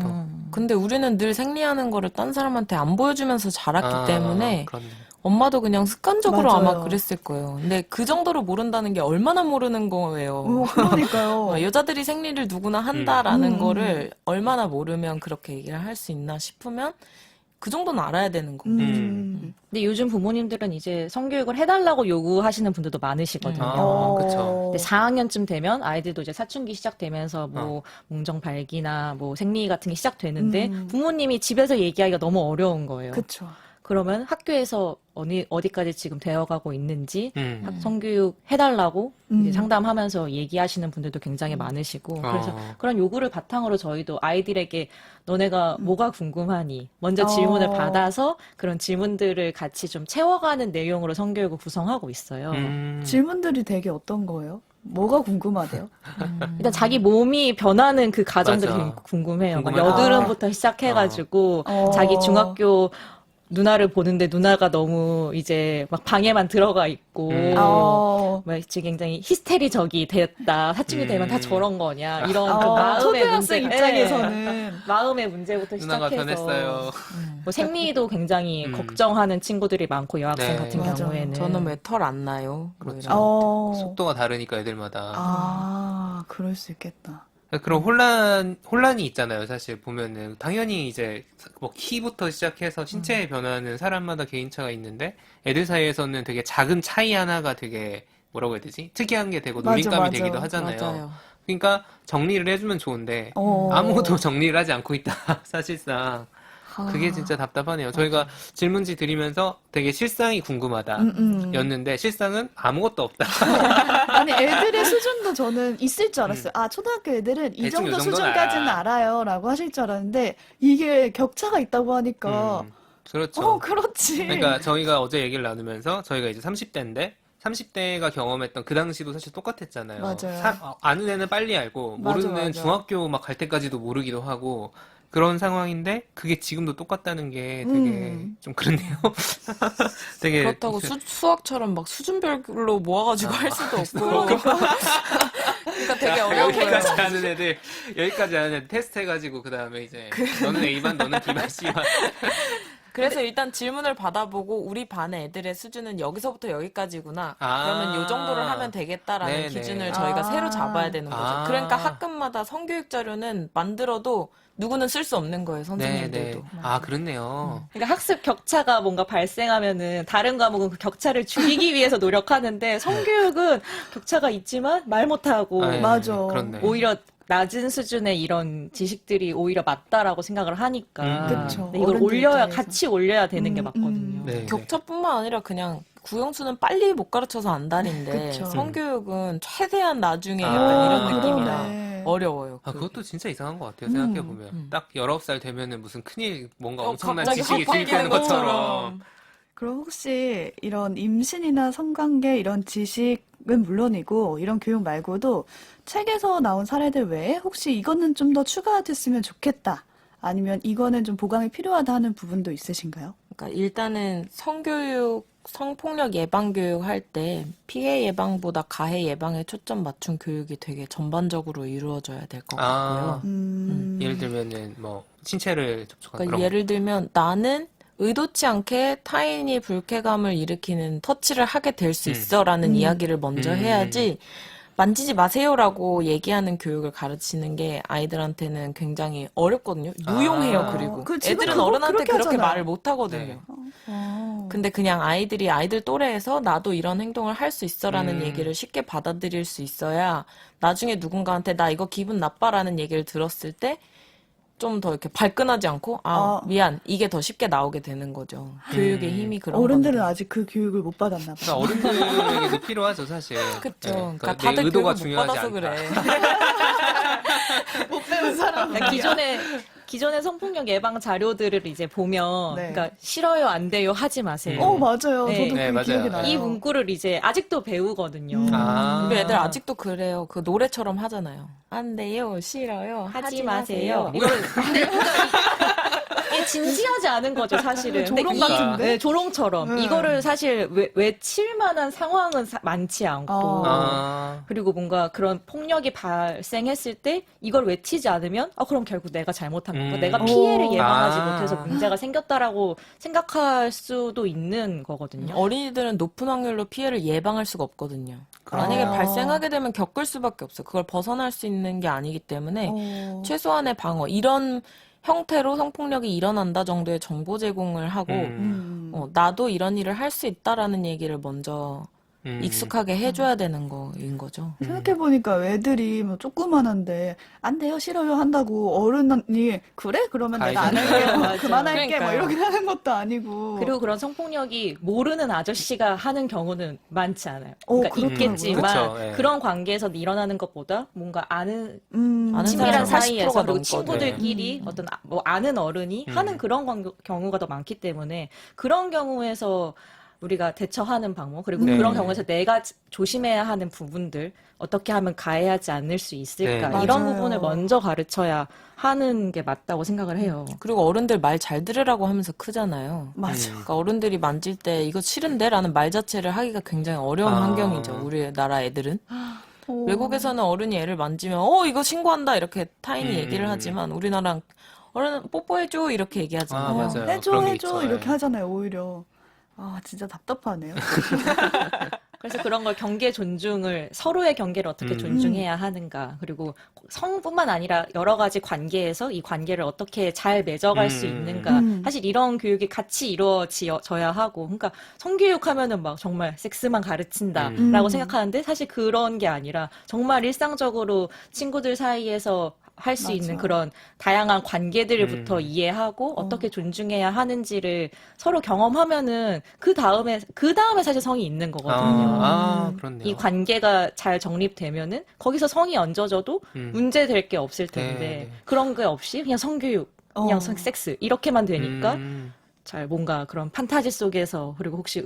Speaker 1: 근데 우리는 늘 생리하는 거를 딴 사람한테 안 보여주면서 자랐기 때문에
Speaker 4: 그렇네.
Speaker 1: 엄마도 그냥 습관적으로
Speaker 3: 맞아요.
Speaker 1: 아마 그랬을 거예요. 근데 그 정도로 모른다는 게 얼마나 모르는 거예요.
Speaker 3: 그러니까요.
Speaker 1: 여자들이 생리를 누구나 한다라는
Speaker 3: 음.
Speaker 1: 거를 얼마나 모르면 그렇게 얘기를 할 수 있나 싶으면 그 정도는 알아야 되는 거고.
Speaker 2: 근데 요즘 부모님들은 이제 성교육을 해달라고 요구하시는 분들도 많으시거든요.
Speaker 4: 그쵸.
Speaker 2: 근데 4학년쯤 되면 아이들도 이제 사춘기 시작되면서 뭐 몽정 발기나 뭐 생리 같은 게 시작되는데 부모님이 집에서 얘기하기가 너무 어려운 거예요.
Speaker 3: 그쵸.
Speaker 2: 그러면 학교에서 어디까지 지금 되어가고 있는지 성교육 해달라고
Speaker 3: 음.
Speaker 2: 이제 상담하면서 얘기하시는 분들도 굉장히 많으시고 그래서 그런 요구를 바탕으로 저희도 아이들에게 너네가 뭐가 궁금하니 먼저 질문을 받아서 그런 질문들을 같이 좀 채워가는 내용으로 성교육을 구성하고 있어요.
Speaker 3: 질문들이 되게 어떤 거예요? 뭐가 궁금하대요?
Speaker 2: 일단 자기 몸이 변하는 그 과정들이
Speaker 4: 맞아.
Speaker 2: 되게 궁금해요. 막
Speaker 4: 궁금하다.
Speaker 2: 여드름부터 시작해가지고
Speaker 3: 어.
Speaker 2: 자기 중학교 누나를 보는데 누나가 너무 이제 막 방에만 들어가 있고 막 지금 굉장히 히스테리적이 됐다. 사춘기 되면 다 저런 거냐 이런 그 마음의 문제
Speaker 3: 초등학생 입장에서는
Speaker 2: 네. 마음의 문제부터
Speaker 4: 누나가
Speaker 2: 시작해서
Speaker 4: 변했어요.
Speaker 2: 뭐 생리도 굉장히 걱정하는 친구들이 많고 여학생
Speaker 4: 네.
Speaker 2: 같은
Speaker 3: 맞아.
Speaker 2: 경우에는
Speaker 1: 저는 왜 털 안 나요? 뭐
Speaker 4: 그렇죠.
Speaker 1: 이런.
Speaker 4: 속도가 다르니까 애들마다.
Speaker 3: 그럴 수 있겠다.
Speaker 4: 그런 혼란이 있잖아요. 사실 보면은 당연히 이제 뭐 키부터 시작해서 신체의 변화는 사람마다 개인차가 있는데 애들 사이에서는 되게 작은 차이 하나가 되게 뭐라고 해야 되지? 특이한 게 되고
Speaker 3: 맞아,
Speaker 4: 놀림감이
Speaker 3: 맞아.
Speaker 4: 되기도 하잖아요.
Speaker 1: 맞아요.
Speaker 4: 그러니까 정리를 해주면 좋은데 아무도 정리를 하지 않고 있다. 사실상 그게 진짜 답답하네요. 저희가 질문지 드리면서 되게 실상이 궁금하다 였는데 실상은 아무것도 없다.
Speaker 3: 아니 애들의 수준도 저는 있을 줄 알았어요. 아 초등학교 애들은 이
Speaker 4: 대충
Speaker 3: 정도
Speaker 4: 요 정도는
Speaker 3: 수준까지는
Speaker 4: 알아.
Speaker 3: 알아요라고 하실 줄 알았는데 이게 격차가 있다고 하니까
Speaker 4: 그렇죠.
Speaker 3: 그렇지.
Speaker 4: 그러니까 저희가 어제 얘기를 나누면서 저희가 이제 30대인데 30대가 경험했던 그 당시도 사실 똑같았잖아요.
Speaker 3: 맞아요.
Speaker 4: 아는 애는 빨리 알고
Speaker 3: 맞아,
Speaker 4: 모르는 애는
Speaker 3: 맞아.
Speaker 4: 중학교 막 갈 때까지도 모르기도 하고 그런 상황인데 그게 지금도 똑같다는 게 되게 좀 그렇네요. 되게
Speaker 1: 그렇다고 수학처럼 막 수준별로 모아가지고 할 수도 없고. 그러니까 되게 어려운 거예요.
Speaker 4: 여기까지 아는 애들 테스트 해가지고 그 다음에 이제 너는 A반 너는 B반 C반
Speaker 1: 그래서 일단 질문을 받아보고 우리 반의 애들의 수준은 여기서부터 여기까지구나.
Speaker 4: 아.
Speaker 1: 그러면 요 정도를 하면 되겠다라는
Speaker 4: 네네.
Speaker 1: 기준을 저희가
Speaker 3: 아.
Speaker 1: 새로 잡아야 되는 거죠.
Speaker 4: 아.
Speaker 1: 그러니까 학급마다 성교육 자료는 만들어도 누구는 쓸 수 없는 거예요, 선생님들도.
Speaker 4: 네네. 아, 그렇네요.
Speaker 2: 그러니까 학습 격차가 뭔가 발생하면은 다른 과목은 그 격차를 줄이기 위해서 노력하는데 성교육은 격차가 있지만 말 못하고
Speaker 4: 아, 네.
Speaker 3: 맞아.
Speaker 4: 그렇네.
Speaker 2: 오히려 낮은 수준의 이런 지식들이 오히려 맞다라고 생각을 하니까
Speaker 3: 그쵸.
Speaker 2: 근데 이걸
Speaker 3: 어른들
Speaker 2: 올려야
Speaker 3: 입장에서.
Speaker 2: 같이 올려야 되는 게 맞거든요.
Speaker 4: 네.
Speaker 1: 격차뿐만 아니라 그냥 구형수는 빨리 못 가르쳐서 안달인데
Speaker 3: 그쵸.
Speaker 1: 성교육은 최대한 나중에
Speaker 4: 아,
Speaker 1: 약간 이런 느낌이라
Speaker 3: 그러네.
Speaker 1: 어려워요.
Speaker 4: 아,
Speaker 1: 그게.
Speaker 4: 그것도 진짜 이상한 것 같아요. 생각해보면.
Speaker 1: 음.
Speaker 4: 딱 19살 되면은 무슨 큰일, 뭔가
Speaker 1: 어,
Speaker 4: 엄청난
Speaker 1: 갑자기
Speaker 4: 지식이
Speaker 1: 확
Speaker 4: 주입되는
Speaker 1: 바뀌는
Speaker 4: 것처럼.
Speaker 3: 그럼 혹시 이런 임신이나 성관계 이런 지식은 물론이고 이런 교육 말고도 책에서 나온 사례들 외에 혹시 이거는 좀 더 추가됐으면 좋겠다. 아니면 이거는 좀 보강이 필요하다 하는 부분도 있으신가요?
Speaker 1: 그러니까 일단은 성교육, 성폭력 예방 교육 할 때 피해 예방보다 가해 예방에 초점 맞춘 교육이 되게 전반적으로 이루어져야 될 것 같고요.
Speaker 4: 예를 들면은 뭐 신체를 접촉한
Speaker 1: 그러니까
Speaker 4: 그런
Speaker 1: 예를 들면 나는 의도치 않게 타인이 불쾌감을 일으키는 터치를 하게 될 수 있어라는 이야기를 먼저 해야지 만지지 마세요라고 얘기하는 교육을 가르치는 게 아이들한테는 굉장히 어렵거든요. 유용해요.
Speaker 4: 아.
Speaker 1: 그리고
Speaker 3: 그 지금
Speaker 1: 애들은
Speaker 3: 그거
Speaker 1: 어른한테
Speaker 3: 그렇게
Speaker 1: 그렇게
Speaker 3: 하잖아요.
Speaker 1: 말을 못 하거든요.
Speaker 3: 어.
Speaker 1: 근데 그냥 아이들이 아이들 또래에서 나도 이런 행동을 할 수 있어라는 얘기를 쉽게 받아들일 수 있어야 나중에 누군가한테 나 이거 기분 나빠라는 얘기를 들었을 때 좀 더 이렇게 발끈하지 않고 미안 이게 더 쉽게 나오게 되는 거죠. 교육의 힘이 그런
Speaker 3: 어른들은
Speaker 1: 건데.
Speaker 3: 아직 그 교육을 못 받았나 봐요.
Speaker 4: 그러니까 어른들에게도 필요하죠, 사실.
Speaker 1: 그쵸.
Speaker 4: 네,
Speaker 1: 그러니까
Speaker 4: 내
Speaker 1: 다들
Speaker 4: 의도가
Speaker 1: 교육을 못
Speaker 4: 중요하지
Speaker 1: 받아서
Speaker 4: 않다.
Speaker 1: 그래.
Speaker 3: 못 배운 사람.
Speaker 2: 그러니까 기존의 성폭력 예방 자료들을 이제 보면,
Speaker 3: 네.
Speaker 2: 그러니까 싫어요, 안 돼요, 하지 마세요.
Speaker 3: 맞아요.
Speaker 2: 네.
Speaker 3: 저도
Speaker 4: 네,
Speaker 3: 그
Speaker 4: 맞아요.
Speaker 3: 기억이 나요.
Speaker 2: 이 문구를 이제 아직도 배우거든요.
Speaker 4: 아.
Speaker 1: 우리 애들 아직도 그래요. 그 노래처럼 하잖아요. 안 돼요, 싫어요, 하지 마세요.
Speaker 2: 이거를 이게 진지하지 않은 거죠, 사실은. 근데
Speaker 3: 조롱
Speaker 2: 이-
Speaker 3: 같은데?
Speaker 2: 네, 조롱처럼.
Speaker 3: 네.
Speaker 2: 이거를 사실 외칠 만한 상황은 많지 않고.
Speaker 4: 아.
Speaker 2: 그리고 뭔가 그런 폭력이 발생했을 때 이걸 외치지 않으면 그럼 결국 내가 잘못한 거고 내가 피해를 예방하지
Speaker 4: 아.
Speaker 2: 못해서 문제가 생겼다라고 생각할 수도 있는 거거든요.
Speaker 1: 어린이들은 높은 확률로 피해를 예방할 수가 없거든요.
Speaker 4: 그렇죠.
Speaker 1: 만약에
Speaker 3: 아.
Speaker 1: 발생하게 되면 겪을 수밖에 없어요. 그걸 벗어날 수 있는 게 아니기 때문에
Speaker 3: 어.
Speaker 1: 최소한의 방어, 이런 형태로 성폭력이 일어난다 정도의 정보 제공을 하고 나도 이런 일을 할 수 있다라는 얘기를 먼저 익숙하게 해줘야 되는 거인 거죠.
Speaker 3: 생각해보니까 애들이 뭐 조그만한데 안 돼요 싫어요 한다고 어른이 그래? 그러면 내가 안 할게
Speaker 2: 맞아요.
Speaker 3: 그만할게 뭐
Speaker 1: 그러니까요.
Speaker 3: 이렇게 하는 것도 아니고
Speaker 2: 그리고 그런 성폭력이 모르는 아저씨가 하는 경우는 많지 않아요. 그러니까
Speaker 3: 그렇더라고요.
Speaker 2: 있겠지만
Speaker 4: 그쵸, 예.
Speaker 2: 그런 관계에서 일어나는 것보다 뭔가 아는
Speaker 1: 아는
Speaker 2: 친밀한
Speaker 1: 사람이
Speaker 2: 사이에서
Speaker 1: 80%가
Speaker 2: 그리고
Speaker 1: 넘거든요.
Speaker 2: 친구들끼리 어떤 뭐 아는 어른이 하는 그런 경우가 더 많기 때문에 그런 경우에서 우리가 대처하는 방법 그리고
Speaker 4: 네.
Speaker 2: 그런 경우에서 내가 조심해야 하는 부분들 어떻게 하면 가해하지 않을 수 있을까
Speaker 4: 네.
Speaker 2: 이런
Speaker 3: 맞아요.
Speaker 2: 부분을 먼저 가르쳐야 하는 게 맞다고 생각을 해요.
Speaker 1: 그리고 어른들 말 잘 들으라고 하면서 크잖아요.
Speaker 3: 맞아.
Speaker 1: 그러니까 어른들이 만질 때 이거 싫은데? 라는 말 자체를 하기가 굉장히 어려운
Speaker 4: 아.
Speaker 1: 환경이죠. 우리나라 애들은.
Speaker 3: 오.
Speaker 1: 외국에서는 어른이 애를 만지면 이거 신고한다 이렇게 타인이 얘기를 하지만 우리나라는 어른 뽀뽀해줘 이렇게 얘기하잖아요.
Speaker 4: 아, 맞아요.
Speaker 3: 해줘
Speaker 4: 그런 게
Speaker 3: 해줘
Speaker 4: 있죠.
Speaker 3: 이렇게
Speaker 4: 예.
Speaker 3: 하잖아요 오히려. 진짜 답답하네요.
Speaker 2: 그래서 그런 걸 경계 존중을 서로의 경계를 어떻게 존중해야 하는가 그리고 성뿐만 아니라 여러 가지 관계에서 이 관계를 어떻게 잘 맺어갈 수 있는가 사실 이런 교육이 같이 이루어져야 하고 그러니까 성교육하면은 막 정말 섹스만 가르친다라고 생각하는데 사실 그런 게 아니라 정말 일상적으로 친구들 사이에서 할 수
Speaker 3: 맞아.
Speaker 2: 있는 그런 다양한 관계들부터 이해하고 어떻게 존중해야 하는지를 서로 경험하면은 그 다음에 사실 성이 있는 거거든요.
Speaker 4: 그렇네요.
Speaker 2: 이 관계가 잘 정립되면은 거기서 성이 얹어져도 문제 될 게 없을 텐데
Speaker 4: 네.
Speaker 2: 그런 게 없이 그냥 성교육, 그냥 섹스 이렇게만 되니까 잘 뭔가 그런 판타지 속에서 그리고 혹시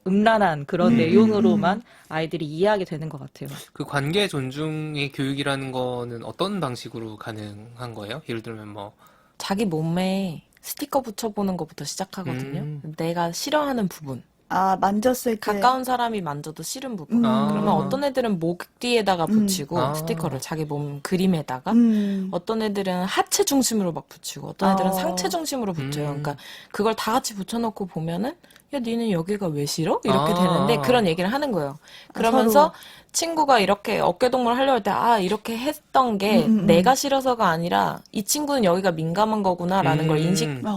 Speaker 2: 음란한 그런 내용으로만 아이들이 이해하게 되는 것 같아요.
Speaker 4: 그 관계 존중의 교육이라는 거는 어떤 방식으로 가능한 거예요? 예를 들면 뭐
Speaker 1: 자기 몸에 스티커 붙여보는 것부터 시작하거든요. 내가 싫어하는 부분.
Speaker 3: 만졌을 때.
Speaker 1: 가까운 사람이 만져도 싫은 부분.
Speaker 3: 아.
Speaker 1: 그러면 어떤 애들은 목 뒤에다가 붙이고
Speaker 4: 아.
Speaker 1: 스티커를 자기 몸 그림에다가
Speaker 3: 음.
Speaker 1: 어떤 애들은 하체 중심으로 막 붙이고 어떤 애들은
Speaker 3: 어.
Speaker 1: 상체 중심으로 붙여요.
Speaker 4: 음.
Speaker 1: 그러니까 그걸 다 같이 붙여놓고 보면은 야 니는 여기가 왜 싫어? 이렇게
Speaker 4: 아.
Speaker 1: 되는데 그런 얘기를 하는 거예요. 그러면서
Speaker 3: 서로.
Speaker 1: 친구가 이렇게 어깨동무를 하려고 할 때 이렇게 했던 게 내가 싫어서가 아니라 이 친구는 여기가 민감한 거구나라는 걸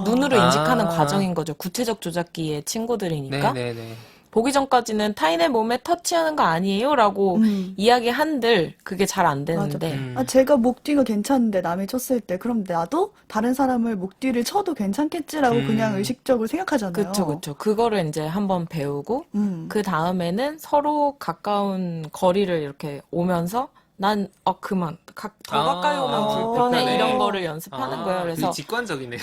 Speaker 1: 눈으로 인식하는 과정인 거죠. 구체적 조작기의 친구들이니까.
Speaker 4: 네네네.
Speaker 1: 보기 전까지는 타인의 몸에 터치하는 거 아니에요라고 이야기한들 그게 잘 안 되는데
Speaker 3: 제가 목 뒤가 괜찮은데 남이 쳤을 때 그럼 나도 다른 사람을 목 뒤를 쳐도 괜찮겠지라고 그냥 의식적으로 생각하잖아요.
Speaker 1: 그쵸. 그거를 이제 한번 배우고 그 다음에는 서로 가까운 거리를 이렇게 오면서 난 그만 더 가까이 오면 불편해
Speaker 4: 불편해.
Speaker 1: 이런 거를 연습하는 거예요. 그래서
Speaker 4: 되게 직관적이네요.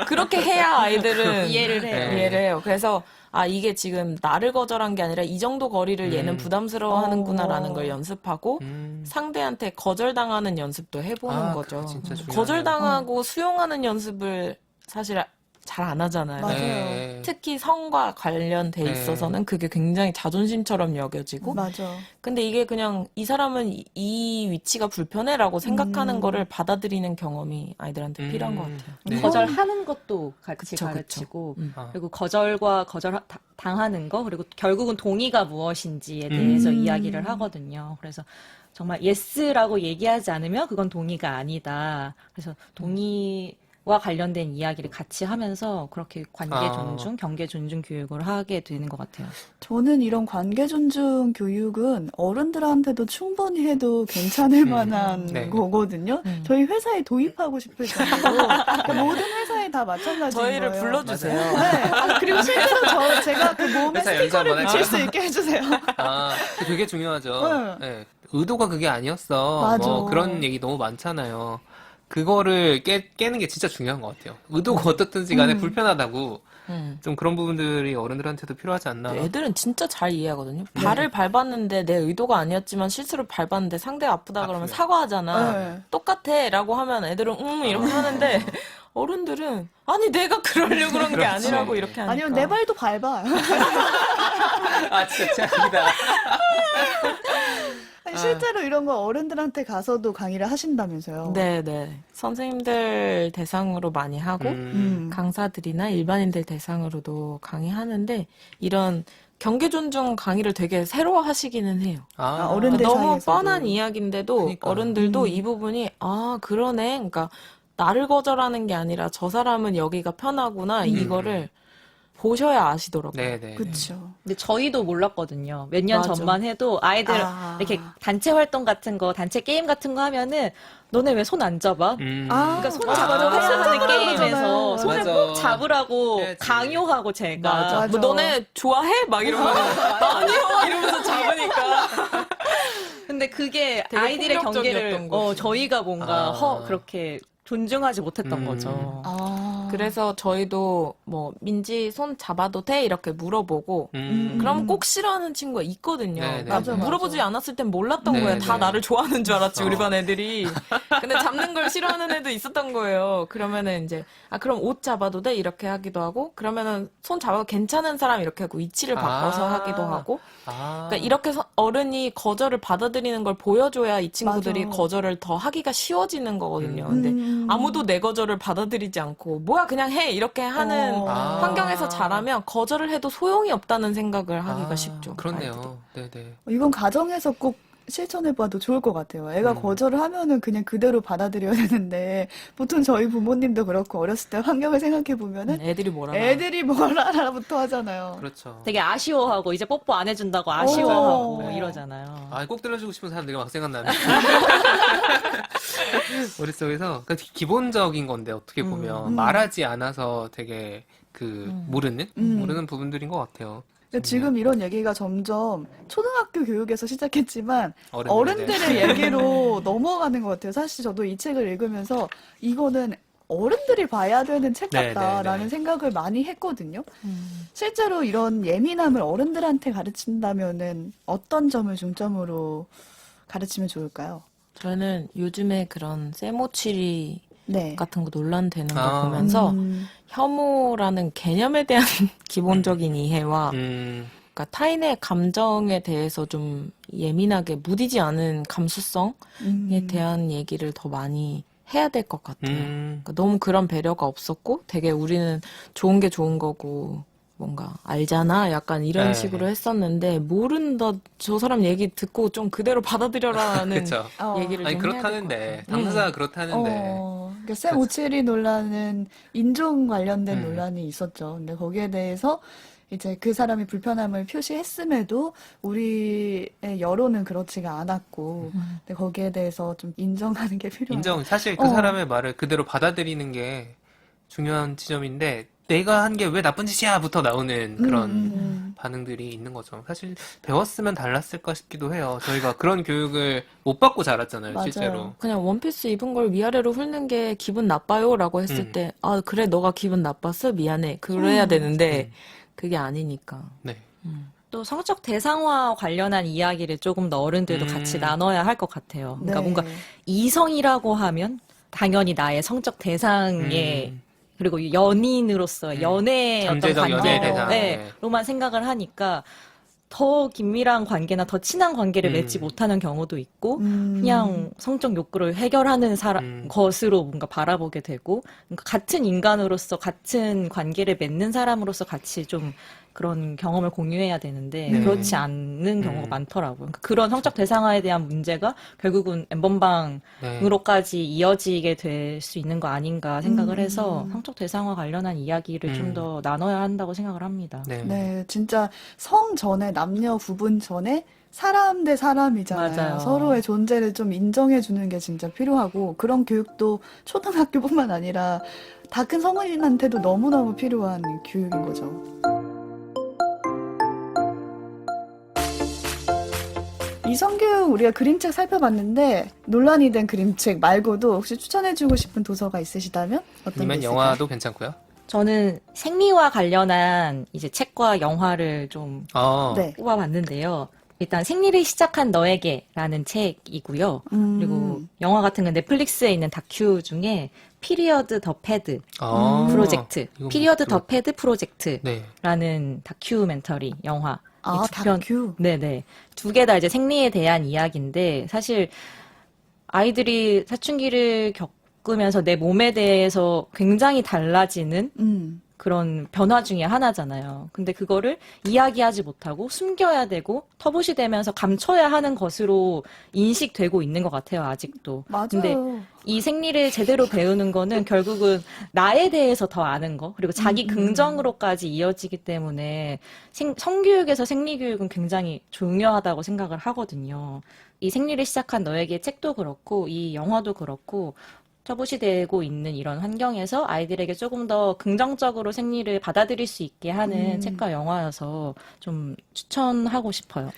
Speaker 1: 그렇게 해야 아이들은
Speaker 2: 이해를 해요.
Speaker 4: 네.
Speaker 1: 이해를 해요. 그래서 이게 지금 나를 거절한 게 아니라 이 정도 거리를 얘는 부담스러워하는구나라는 걸 연습하고 상대한테 거절당하는 연습도 해보는 거죠.
Speaker 4: 그거 진짜 중요하네요.
Speaker 1: 거절당하고 수용하는 연습을 사실 잘 안 하잖아요.
Speaker 3: 맞아요.
Speaker 4: 네.
Speaker 1: 특히 성과 관련돼
Speaker 4: 네.
Speaker 1: 있어서는 그게 굉장히 자존심처럼 여겨지고
Speaker 3: 맞아.
Speaker 1: 근데 이게 그냥 이 사람은 이 위치가 불편해라고 생각하는 거를 받아들이는 경험이 아이들한테 필요한 것 같아요.
Speaker 4: 네.
Speaker 2: 거절하는 것도 같이
Speaker 1: 그쵸,
Speaker 2: 가르치고
Speaker 4: 아.
Speaker 2: 그리고 거절과 당하는 거 그리고 결국은 동의가 무엇인지에 대해서 이야기를 하거든요. 그래서 정말 yes라고 얘기하지 않으면 그건 동의가 아니다. 그래서 동의와 관련된 이야기를 같이 하면서 그렇게 관계 존중, 경계 존중 교육을 하게 되는 것 같아요.
Speaker 3: 저는 이런 관계 존중 교육은 어른들한테도 충분히 해도 괜찮을 만한
Speaker 4: 네.
Speaker 3: 거거든요. 저희 회사에 도입하고 싶을 정도로 그러니까 모든 회사에 다 마찬가지인
Speaker 1: 저희를
Speaker 3: 거예요.
Speaker 1: 불러주세요.
Speaker 3: 네. 그리고 실제로 제가 그 몸에
Speaker 4: 회사 연수
Speaker 3: 스티커를
Speaker 4: 한번
Speaker 3: 붙일
Speaker 4: 할까요?
Speaker 3: 수 있게 해주세요.
Speaker 4: 그게 중요하죠.
Speaker 3: 네.
Speaker 4: 네. 의도가 그게 아니었어.
Speaker 3: 맞아.
Speaker 4: 뭐 그런 얘기 너무 많잖아요. 그거를 깨는 게 진짜 중요한 것 같아요. 의도가 어떻든지 간에 불편하다고 좀 그런 부분들이 어른들한테도 필요하지 않나.
Speaker 1: 애들은 진짜 잘 이해하거든요. 발을 밟았는데 내 의도가 아니었지만 실수로 밟았는데 상대가 아프다 그러면
Speaker 4: 그래요?
Speaker 1: 사과하잖아.
Speaker 3: 네.
Speaker 1: 똑같아 라고 하면 애들은 이렇게 하는데 어른들은 아니 내가 그러려고 그런 게
Speaker 4: 그렇지.
Speaker 1: 아니라고 이렇게 하니까.
Speaker 3: 아니면 내 발도 밟아.
Speaker 4: 진짜 최악이다.
Speaker 3: 아니, 실제로 이런 거 어른들한테 가서도 강의를 하신다면서요.
Speaker 1: 네네. 선생님들 대상으로 많이 하고 강사들이나 일반인들 대상으로도 강의하는데 이런 경계 존중 강의를 되게 새로 하시기는 해요.
Speaker 3: 어른들
Speaker 1: 너무
Speaker 3: 사이에서도.
Speaker 1: 뻔한 이야기인데도
Speaker 4: 그러니까.
Speaker 1: 어른들도 이 부분이 그러네. 그러니까 나를 거절하는 게 아니라 저 사람은 여기가 편하구나. 이거를 보셔야 아시더라고요.
Speaker 4: 네네.
Speaker 3: 그렇죠.
Speaker 2: 근데 저희도 몰랐거든요. 몇 년
Speaker 1: 맞아.
Speaker 2: 전만 해도 아이들 이렇게 단체 활동 같은 거, 단체 게임 같은 거 하면은 너네 왜 손 안 잡아? 그러니까 손 잡아도 해야 하는
Speaker 3: 손잡으라고
Speaker 2: 게임에서
Speaker 3: 그러잖아요.
Speaker 2: 손을
Speaker 4: 맞아.
Speaker 2: 꼭 잡으라고
Speaker 4: 해야지.
Speaker 2: 강요하고 제가
Speaker 3: 맞아.
Speaker 1: 뭐 너네 좋아해? 막 이러면 아니요 이러면서 잡으니까.
Speaker 2: 근데 그게
Speaker 1: 되게
Speaker 2: 아이들의 경계를
Speaker 1: 폭력적이었던 거지.
Speaker 2: 저희가 뭔가
Speaker 4: 아.
Speaker 2: 그렇게 존중하지 못했던 거죠.
Speaker 1: 그래서 저희도 뭐 민지 손 잡아도 돼? 이렇게 물어보고 그럼 꼭 싫어하는 친구가 있거든요.
Speaker 4: 네네.
Speaker 1: 그러니까
Speaker 3: 맞아.
Speaker 1: 물어보지 않았을 땐 몰랐던
Speaker 4: 네네.
Speaker 1: 거예요. 다 나를 좋아하는 줄 알았지 우리 반 애들이. 근데 잡는 걸 싫어하는 애도 있었던 거예요. 그러면은 이제 그럼 옷 잡아도 돼? 이렇게 하기도 하고 그러면은 손 잡아도 괜찮은 사람 이렇게 하고 위치를 바꿔서 하기도 하고 그러니까 이렇게 아어른이 거절을 받아들이는 걸 보여줘야 이 친구들이
Speaker 3: 맞아.
Speaker 1: 거절을 더 하기가 쉬워지는 거거든요. 근데 아무도 내 거절을 받아들이지 않고 뭐야 그냥 해 이렇게 하는 환경에서 자라면 거절을 해도 소용이 없다는 생각을 하기가 쉽죠. 아이들이.
Speaker 4: 그렇네요. 네네.
Speaker 3: 이건 가정에서 꼭 실천해봐도 좋을 것 같아요. 애가 거절을 하면은 그냥 그대로 받아들여야 되는데 보통 저희 부모님도 그렇고 어렸을 때 환경을 생각해보면은
Speaker 1: 애들이 뭐라
Speaker 3: 애들이 뭐라부터 하잖아요.
Speaker 4: 그렇죠.
Speaker 2: 되게 아쉬워하고 이제 뽀뽀 안 해준다고 아쉬워하고 이러잖아요.
Speaker 4: 꼭 들어주고 싶은 사람들이 막 생각나네. 머릿속에서 그러니까 기본적인 건데 어떻게 보면 말하지 않아서 되게 모르는 부분들인 것 같아요.
Speaker 3: 근데 지금 이런 얘기가 점점 초등학교 교육에서 시작했지만
Speaker 4: 어른들의
Speaker 3: 어른들의 얘기로 넘어가는 것 같아요. 사실 저도 이 책을 읽으면서 이거는 어른들이 봐야 되는 책
Speaker 4: 네,
Speaker 3: 같다라는
Speaker 4: 네, 네.
Speaker 3: 생각을 많이 했거든요. 실제로 이런 예민함을 어른들한테 가르친다면은 어떤 점을 중점으로 가르치면 좋을까요?
Speaker 1: 저는 요즘에 그런 세모칠이
Speaker 3: 네.
Speaker 1: 같은 거 논란되는 거
Speaker 4: 아.
Speaker 1: 보면서 혐오라는 개념에 대한 기본적인 이해와 그러니까 타인의 감정에 대해서 좀 예민하게 무디지 않은 감수성에 대한 얘기를 더 많이 해야 될 것 같아요. 그러니까 너무 그런 배려가 없었고 되게 우리는 좋은 게 좋은 거고 뭔가 알잖아 약간 이런
Speaker 4: 네.
Speaker 1: 식으로 했었는데 모른다 저 사람 얘기 듣고 좀 그대로 받아들여라는
Speaker 4: 그쵸.
Speaker 1: 얘기를
Speaker 4: 아니,
Speaker 1: 좀 해야 될 것
Speaker 4: 그렇다는데.
Speaker 1: 같아요.
Speaker 4: 당사자가 그렇다는데.
Speaker 3: 그러니까 샘 오체리 논란은 인종 관련된
Speaker 4: 음.
Speaker 3: 논란이 있었죠. 근데 거기에 대해서 이제 그 사람이 불편함을 표시했음에도 우리의 여론은 그렇지가 않았고, 근데 거기에 대해서 좀 인정하는 게 필요하다.
Speaker 4: 사실 그 사람의 말을 그대로 받아들이는 게 중요한 지점인데, 내가 한 게 왜 나쁜 짓이야! 부터 나오는 그런 반응들이 있는 거죠. 사실 배웠으면 달랐을까 싶기도 해요. 저희가 그런 교육을 못 받고 자랐잖아요,
Speaker 3: 맞아요.
Speaker 4: 실제로.
Speaker 1: 그냥 원피스 입은 걸 위아래로 훑는 게 기분 나빠요 라고 했을 때 아 그래 너가 기분 나빴어? 미안해. 그래야 되는데 그게 아니니까.
Speaker 4: 네.
Speaker 2: 또 성적 대상화 관련한 이야기를 조금 더 어른들도 같이 나눠야 할 것 같아요. 그러니까
Speaker 3: 네.
Speaker 2: 뭔가 이성이라고 하면 당연히 나의 성적 대상에 그리고 연인으로서 연애의 어떤
Speaker 4: 잠재적 연애
Speaker 2: 관계로
Speaker 4: 대상.
Speaker 2: 네, 로만 생각을 하니까 더 긴밀한 관계나 더 친한 관계를 맺지 못하는 경우도 있고 그냥 성적 욕구를 해결하는 것으로 뭔가 바라보게 되고 그러니까 같은 인간으로서 같은 관계를 맺는 사람으로서 같이 좀 그런 경험을 공유해야 되는데 그렇지 않는 경우가 많더라고요. 그러니까 그런 성적 대상화에 대한 문제가 결국은 엠번방으로까지 이어지게 될 수 있는 거 아닌가 생각을 해서 성적 대상화 관련한 이야기를 좀 더 나눠야 한다고 생각을 합니다.
Speaker 4: 네.
Speaker 3: 네, 진짜 성 전에, 남녀 구분 전에 사람 대 사람이잖아요.
Speaker 2: 맞아요.
Speaker 3: 서로의 존재를 좀 인정해주는 게 진짜 필요하고, 그런 교육도 초등학교뿐만 아니라 다 큰 성인한테도 너무너무 필요한 교육인 거죠. 이 성교육 우리가 그림책 살펴봤는데 논란이 된 그림책 말고도 혹시 추천해주고 싶은 도서가 있으시다면 어떤 게
Speaker 4: 아니면
Speaker 3: 있을까요?
Speaker 4: 영화도 괜찮고요.
Speaker 2: 저는 생리와 관련한 이제 책과 영화를 좀
Speaker 3: 네.
Speaker 2: 뽑아봤는데요. 일단 생리를 시작한 너에게라는 책이고요. 그리고 영화 같은 건 넷플릭스에 있는 다큐 중에 피리어드 더 패드 프로젝트,
Speaker 4: 이건
Speaker 2: 피리어드 더
Speaker 4: 뭐-
Speaker 2: 패드 프로젝트라는
Speaker 4: 네.
Speaker 2: 다큐멘터리 영화.
Speaker 3: 아,
Speaker 2: 이 두 편-
Speaker 3: 다큐.
Speaker 2: 네네. 두 개 다 이제 생리에 대한 이야기인데, 사실 아이들이 사춘기를 겪으면서 내 몸에 대해서 굉장히 달라지는 그런 변화 중에 하나잖아요. 근데 그거를 이야기하지 못하고 숨겨야 되고 터부시 되면서 감춰야 하는 것으로 인식되고 있는 것 같아요, 아직도.
Speaker 3: 맞아요.
Speaker 2: 근데 이 생리를 제대로 배우는 거는 결국은 나에 대해서 더 아는 거, 그리고 자기 긍정으로까지 이어지기 때문에 성교육에서 생리교육은 굉장히 중요하다고 생각을 하거든요. 이 생리를 시작한 너에게 책도 그렇고, 이 영화도 그렇고, 터부시되고 있는 이런 환경에서 아이들에게 조금 더 긍정적으로 생리를 받아들일 수 있게 하는 책과 영화여서 좀 추천하고 싶어요.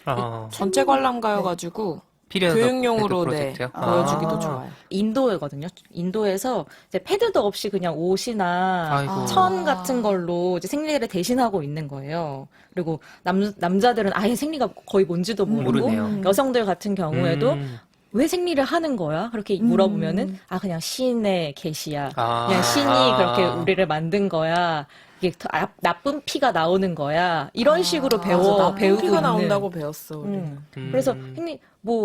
Speaker 1: 전체 관람가여가지고
Speaker 4: 피리어드
Speaker 1: 교육용으로
Speaker 4: 패드
Speaker 1: 네,
Speaker 4: 프로젝트요?
Speaker 1: 보여주기도 좋아요.
Speaker 2: 인도거든요. 인도에서 이제 패드도 없이 그냥 옷이나
Speaker 4: 아이고.
Speaker 2: 천 같은 걸로 이제 생리를 대신하고 있는 거예요. 그리고 남자들은 아예 생리가 거의 뭔지도 모르고
Speaker 4: 모르네요.
Speaker 2: 여성들 같은 경우에도
Speaker 4: 음.
Speaker 2: 왜 생리를 하는 거야? 그렇게 물어보면은 아 그냥 신의 계시야.
Speaker 4: 아.
Speaker 2: 그냥 신이 그렇게 우리를 만든 거야. 이게 나쁜 피가 나오는 거야. 이런 식으로 배우고
Speaker 1: 피가
Speaker 2: 있는.
Speaker 1: 나온다고 배웠어. 우리.
Speaker 2: 그래서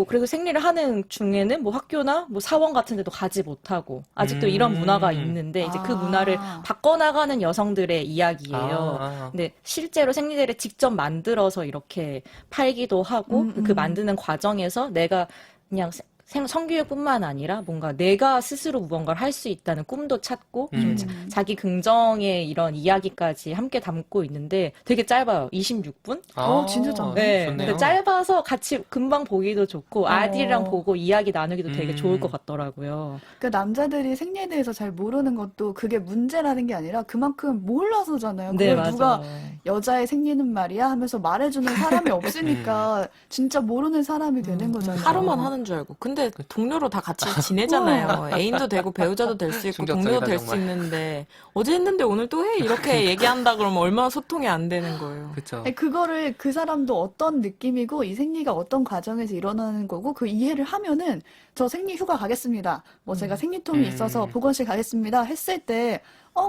Speaker 2: 그리고 생리를 하는 중에는 뭐 학교나 뭐 사원 같은 데도 가지 못하고 아직도 이런 문화가 있는데 이제 그 문화를 바꿔나가는 여성들의 이야기예요. 근데 실제로 생리대를 직접 만들어서 이렇게 팔기도 하고 그 만드는 과정에서 내가 그냥 성교육뿐만 아니라 뭔가 내가 스스로 무언가를 할 수 있다는 꿈도 찾고 좀 자기 긍정의 이런 이야기까지 함께 담고 있는데 되게 짧아요. 26분?
Speaker 3: 진짜 짧네.
Speaker 2: 네.
Speaker 4: 좋네요.
Speaker 2: 근데 짧아서 같이 금방 보기도 좋고 아이들이랑 보고 이야기 나누기도 되게 좋을 것 같더라고요.
Speaker 3: 그러니까 남자들이 생리에 대해서 잘 모르는 것도 그게 문제라는 게 아니라 그만큼 몰라서잖아요. 그걸
Speaker 2: 네, 맞아요.
Speaker 3: 누가 여자의 생리는 말이야 하면서 말해주는 사람이 없으니까 진짜 모르는 사람이 되는 거잖아요.
Speaker 1: 하루만 하는 줄 알고. 근데 근데 동료로 다 같이 지내잖아요. 애인도 되고 배우자도 될 수 있고 동료도
Speaker 4: 충격적이다,
Speaker 1: 될 수
Speaker 4: 정말.
Speaker 1: 있는데 어제 했는데 오늘 또 해? 이렇게 얘기한다 그러면 얼마나 소통이 안 되는 거예요.
Speaker 4: 그쵸.
Speaker 3: 아니, 그거를 그 사람도 어떤 느낌이고 이 생리가 어떤 과정에서 일어나는 거고 그 이해를 하면은 저 생리 휴가 가겠습니다. 뭐 제가 생리통이 있어서 보건실 가겠습니다. 했을 때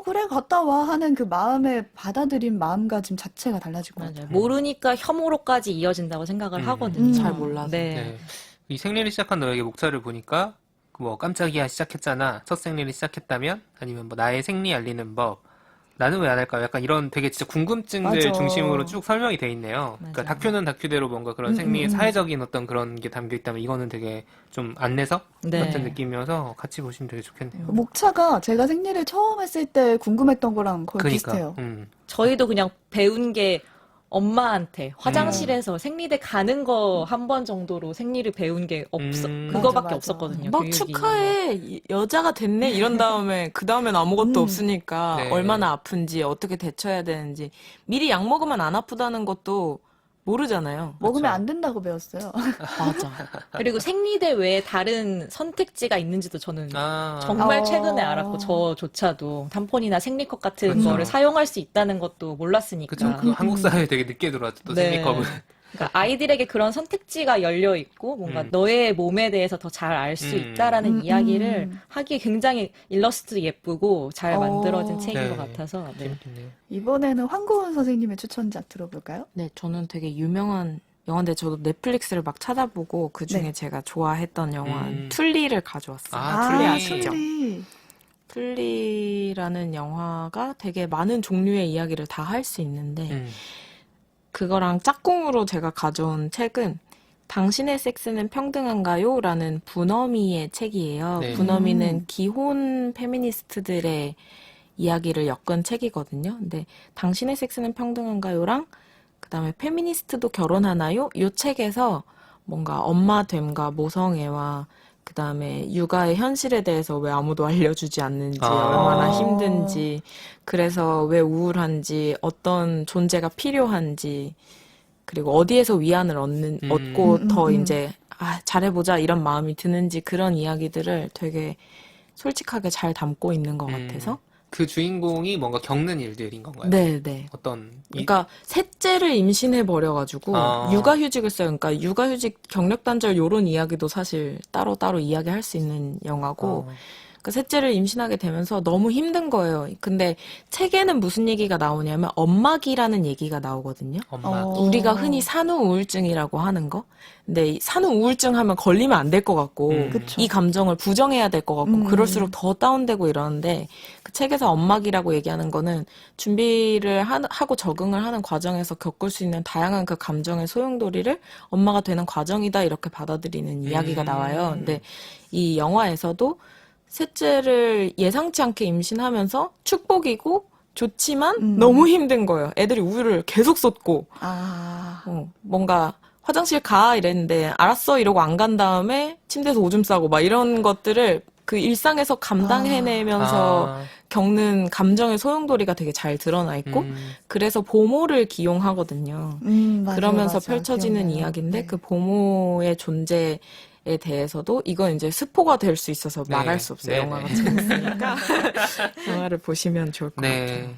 Speaker 3: 그래 갔다 와 하는 그 마음의 받아들인 마음가짐 자체가 달라질 것 같아요.
Speaker 2: 맞아요. 모르니까 혐오로까지 이어진다고 생각을 하거든요.
Speaker 1: 잘 몰라서.
Speaker 2: 네.
Speaker 4: 네. 이 생리를 시작한 너에게 목차를 보니까 뭐 깜짝이야 시작했잖아. 첫 생리를 시작했다면 아니면 뭐 나의 생리 알리는 법. 나는 왜 안 할까? 약간 이런 되게 진짜 궁금증들
Speaker 3: 맞아.
Speaker 4: 중심으로 쭉 설명이 돼 있네요. 그러니까
Speaker 2: 맞아요.
Speaker 4: 다큐는 다큐대로 뭔가 그런 생리의 사회적인 어떤 그런 게 담겨 있다면 이거는 되게 좀 안내서
Speaker 2: 네.
Speaker 4: 같은 느낌이어서 같이 보시면 되게 좋겠네요.
Speaker 3: 목차가 제가 생리를 처음 했을 때 궁금했던 거랑 거의
Speaker 4: 그러니까.
Speaker 3: 비슷해요.
Speaker 2: 저희도 그냥 배운 게 엄마한테 화장실에서 생리대 가는 거 한 번 정도로 생리를 배운 게 그거밖에
Speaker 3: 맞아.
Speaker 2: 없었거든요.
Speaker 1: 막
Speaker 2: 교육이.
Speaker 1: 축하해 여자가 됐네 이런 다음에 그 다음엔 아무것도 없으니까
Speaker 4: 네.
Speaker 1: 얼마나 아픈지 어떻게 대처해야 되는지 미리 약 먹으면 안 아프다는 것도 모르잖아요.
Speaker 3: 먹으면
Speaker 4: 그렇죠.
Speaker 3: 안 된다고 배웠어요.
Speaker 1: 맞아.
Speaker 2: 그리고 생리대 외에 다른 선택지가 있는지도 저는
Speaker 4: 아,
Speaker 2: 정말
Speaker 3: 어.
Speaker 2: 최근에 알았고 저조차도 탐폰이나 생리컵 같은
Speaker 4: 그렇죠.
Speaker 2: 거를 사용할 수 있다는 것도 몰랐으니까.
Speaker 4: 그쵸. 그 한국 사회에 되게 늦게 들어왔죠. 또
Speaker 2: 네.
Speaker 4: 생리컵은.
Speaker 2: 그러니까 아이들에게 그런 선택지가 열려 있고 뭔가 너의 몸에 대해서 더 잘 알 수 있다라는 이야기를 하기에 굉장히 일러스트 예쁘고 잘 만들어진 책인
Speaker 4: 네.
Speaker 2: 것 같아서 네.
Speaker 4: 재밌겠네요.
Speaker 3: 이번에는 황고은 선생님의 추천작 들어볼까요?
Speaker 1: 네, 저는 되게 유명한 영화인데 저도 넷플릭스를 막 찾아보고 그 중에
Speaker 3: 네.
Speaker 1: 제가 좋아했던 영화 툴리를 가져왔어요.
Speaker 4: 아,
Speaker 1: 툴리
Speaker 4: 툴리.
Speaker 1: 아시죠?
Speaker 3: 툴리.
Speaker 1: 툴리라는 영화가 되게 많은 종류의 이야기를 다 할 수 있는데 그거랑 짝꿍으로 제가 가져온 책은 당신의 섹스는 평등한가요? 라는 분어미의 책이에요.
Speaker 4: 네.
Speaker 1: 분어미는 기혼 페미니스트들의 이야기를 엮은 책이거든요. 근데 당신의 섹스는 평등한가요?랑 그다음에 페미니스트도 결혼하나요? 이 책에서 뭔가 엄마됨과 모성애와 그다음에 육아의 현실에 대해서 왜 아무도 알려주지 않는지,
Speaker 4: 아.
Speaker 1: 얼마나 힘든지, 그래서 왜 우울한지, 어떤 존재가 필요한지, 그리고 어디에서 위안을 얻고 더 이제 잘해보자 이런 마음이 드는지 그런 이야기들을 되게 솔직하게 잘 담고 있는 것 같아서.
Speaker 4: 그 주인공이 뭔가 겪는 일들인 건가요?
Speaker 1: 네, 네.
Speaker 4: 어떤
Speaker 1: 그러니까 셋째를 임신해 버려가지고
Speaker 4: 아.
Speaker 1: 육아휴직을 써요. 그러니까 육아휴직 경력단절 요런 이야기도 사실 따로 이야기할 수 있는 영화고. 그러니까 셋째를 임신하게 되면서 너무 힘든 거예요. 근데 책에는 무슨 얘기가 나오냐면 엄마기라는 얘기가 나오거든요.
Speaker 4: 엄마.
Speaker 1: 우리가 흔히 산후 우울증이라고 하는 거. 근데 이 산후 우울증 하면 걸리면 안 될 것 같고
Speaker 3: 그쵸.
Speaker 1: 이 감정을 부정해야 될 것 같고 그럴수록 더 다운되고 이러는데 그 책에서 엄마기라고 얘기하는 거는 준비를 하고 적응을 하는 과정에서 겪을 수 있는 다양한 그 감정의 소용돌이를 엄마가 되는 과정이다 이렇게 받아들이는 이야기가 나와요. 근데 이 영화에서도 셋째를 예상치 않게 임신하면서 축복이고 좋지만 너무 힘든 거예요. 애들이 우유를 계속 쏟고 뭔가 화장실 가 이랬는데 알았어 이러고 안 간 다음에 침대에서 오줌 싸고 막 이런 것들을 그 일상에서 감당해내면서 겪는 감정의 소용돌이가 되게 잘 드러나 있고 그래서 보모를 기용하거든요.
Speaker 3: 맞아요,
Speaker 1: 그러면서
Speaker 3: 맞아요.
Speaker 1: 펼쳐지는
Speaker 3: 기억나요.
Speaker 1: 이야기인데
Speaker 3: 네.
Speaker 1: 그 보모의 존재에 대해서도 이건 이제 스포가 될 수 있어서
Speaker 4: 네.
Speaker 1: 말할 수 없어요.
Speaker 4: 네,
Speaker 1: 영화가
Speaker 4: 네.
Speaker 1: 재밌으니까 영화를 보시면 좋을 것 같아요.
Speaker 4: 네.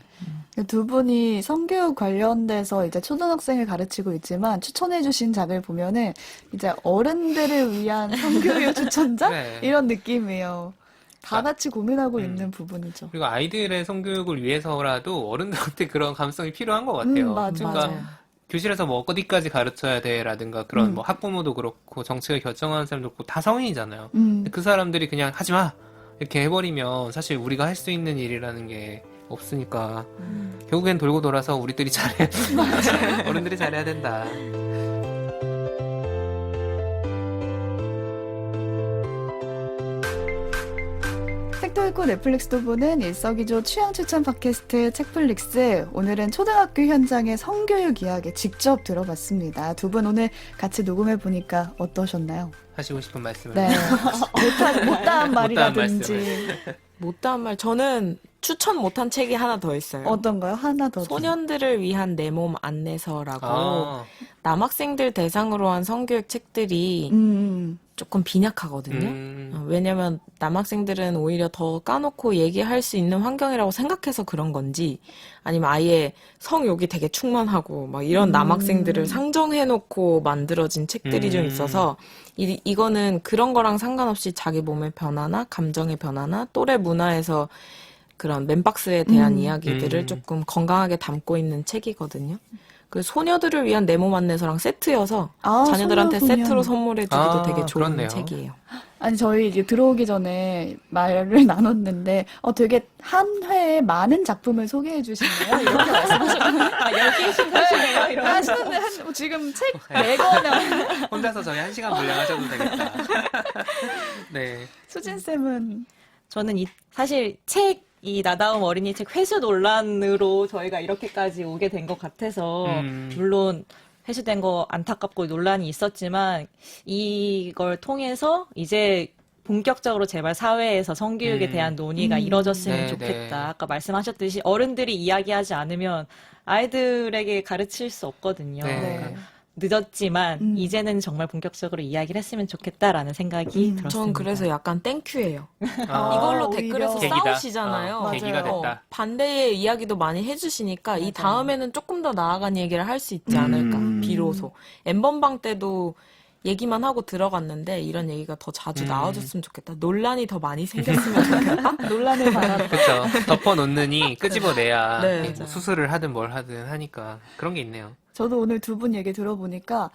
Speaker 3: 두 분이 성교육 관련돼서 이제 초등학생을 가르치고 있지만 추천해주신 작을 보면은 이제 어른들을 위한 성교육 추천작?
Speaker 4: 네.
Speaker 3: 이런 느낌이에요. 다
Speaker 4: 아,
Speaker 3: 같이 고민하고 있는 부분이죠.
Speaker 4: 그리고 아이들의 성교육을 위해서라도 어른들한테 그런 감성이 필요한 것 같아요.
Speaker 3: 맞아요.
Speaker 4: 그러니까 교실에서 뭐 어디까지 가르쳐야 돼라든가 그런 뭐 학부모도 그렇고 정책을 결정하는 사람도 그렇고 다 성인이잖아요. 근데 그 사람들이 그냥 하지 마 이렇게 해버리면 사실 우리가 할 수 있는 일이라는 게 없으니까 결국엔 돌고 돌아서 우리들이 잘해 어른들이 잘해야 된다.
Speaker 3: 책도 읽고 넷플릭스도 보는 일석이조 취향 추천 팟캐스트 책플릭스. 오늘은 초등학교 현장의 성교육 이야기 직접 들어봤습니다. 두 분 오늘 같이 녹음해 보니까 어떠셨나요?
Speaker 4: 하시고 싶은 말씀을
Speaker 3: 네. 못다한 말이라든지.
Speaker 1: 못다한 말 저는 추천 못한 책이 하나 더 있어요.
Speaker 3: 어떤가요? 하나 더.
Speaker 1: 소년들을 위한 내 몸 안내서라고
Speaker 4: 아,
Speaker 1: 남학생들 대상으로 한 성교육 책들이 조금 빈약하거든요. 왜냐면 남학생들은 오히려 더 까놓고 얘기할 수 있는 환경이라고 생각해서 그런 건지 아니면 아예 성욕이 되게 충만하고 막 이런 남학생들을 상정해놓고 만들어진 책들이 좀 있어서 이거는 그런 거랑 상관없이 자기 몸의 변화나 감정의 변화나 또래 문화에서 그런 맨박스에 대한 이야기들을 조금 건강하게 담고 있는 책이거든요. 그 소녀들을 위한 내 몸 안내서랑 세트여서 자녀들한테
Speaker 3: 소녀소년.
Speaker 1: 세트로 선물해주기도 되게 좋은
Speaker 4: 그렇네요.
Speaker 1: 책이에요.
Speaker 3: 아니, 저희 이제 들어오기 전에 말을 나눴는데, 되게 한 회에 많은 작품을 소개해 주시네요. 이렇게 말씀하셨는데.
Speaker 2: 여기 신사시네요, 이런.
Speaker 3: 하시는데, 지금 책 4권을.
Speaker 4: 혼자서 저희 1시간 분량하셔도 되겠다. 네.
Speaker 3: 수진쌤은.
Speaker 2: 저는 사실 이 나다움 어린이 책 회수 논란으로 저희가 이렇게까지 오게 된 것 같아서 물론 회수된 거 안타깝고 논란이 있었지만 이걸 통해서 이제 본격적으로 제발 사회에서 성교육에 대한 논의가 이뤄졌으면
Speaker 4: 네,
Speaker 2: 좋겠다.
Speaker 4: 네.
Speaker 2: 아까 말씀하셨듯이 어른들이 이야기하지 않으면 아이들에게 가르칠 수 없거든요.
Speaker 4: 네.
Speaker 3: 네.
Speaker 2: 늦었지만 이제는 정말 본격적으로 이야기를 했으면 좋겠다라는 생각이 들었습니다.
Speaker 1: 전 그래서 약간 땡큐예요.
Speaker 4: 아,
Speaker 1: 이걸로
Speaker 3: 오히려.
Speaker 1: 댓글에서
Speaker 4: 계기다.
Speaker 1: 싸우시잖아요.
Speaker 4: 계기가
Speaker 3: 맞아요.
Speaker 4: 됐다.
Speaker 1: 반대의 이야기도 많이 해주시니까 이 다음에는 조금 더 나아간 얘기를 할 수 있지 않을까. 비로소. 엠번방 때도 얘기만 하고 들어갔는데 이런 얘기가 더 자주 나와줬으면 좋겠다. 논란이 더 많이 생겼으면 좋겠다.
Speaker 3: 논란을 받았다.
Speaker 4: 그렇죠. 덮어놓느니 끄집어내야
Speaker 1: 네,
Speaker 4: 뭐
Speaker 1: 맞아요.
Speaker 4: 수술을 하든 뭘 하든 하니까 그런 게 있네요.
Speaker 3: 저도 오늘 두 분 얘기 들어보니까,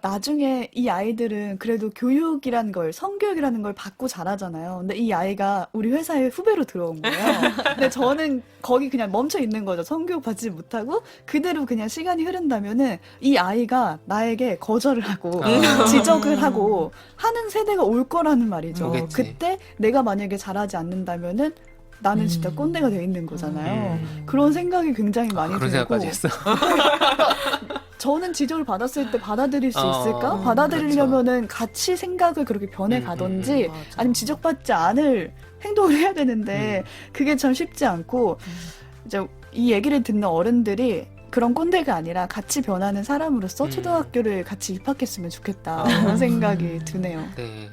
Speaker 3: 나중에 이 아이들은 그래도 교육이란 걸, 성교육이라는 걸 받고 자라잖아요. 근데 이 아이가 우리 회사에 후배로 들어온 거예요. 근데 저는 거기 그냥 멈춰 있는 거죠. 성교육 받지 못하고 그대로 그냥 시간이 흐른다면은 이 아이가 나에게 거절을 하고 지적을 하고 하는 세대가 올 거라는 말이죠.
Speaker 4: 오겠지.
Speaker 3: 그때 내가 만약에 잘하지 않는다면은 나는 진짜 꼰대가 돼 있는 거잖아요. 그런 생각이 굉장히 많이
Speaker 4: 그런
Speaker 3: 들고.
Speaker 4: 생각까지 했어.
Speaker 3: 저는 지적을 받았을 때 받아들일 수
Speaker 4: 어,
Speaker 3: 있을까? 받아들이려면은 같이 생각을 그렇게 변해 가던지
Speaker 1: 맞아.
Speaker 3: 아니면 지적받지 않을 행동을 해야 되는데 그게 참 쉽지 않고 이제 이 얘기를 듣는 어른들이 그런 꼰대가 아니라 같이 변하는 사람으로서 초등학교를 같이 입학했으면 좋겠다 그런 생각이 드네요.
Speaker 4: 네.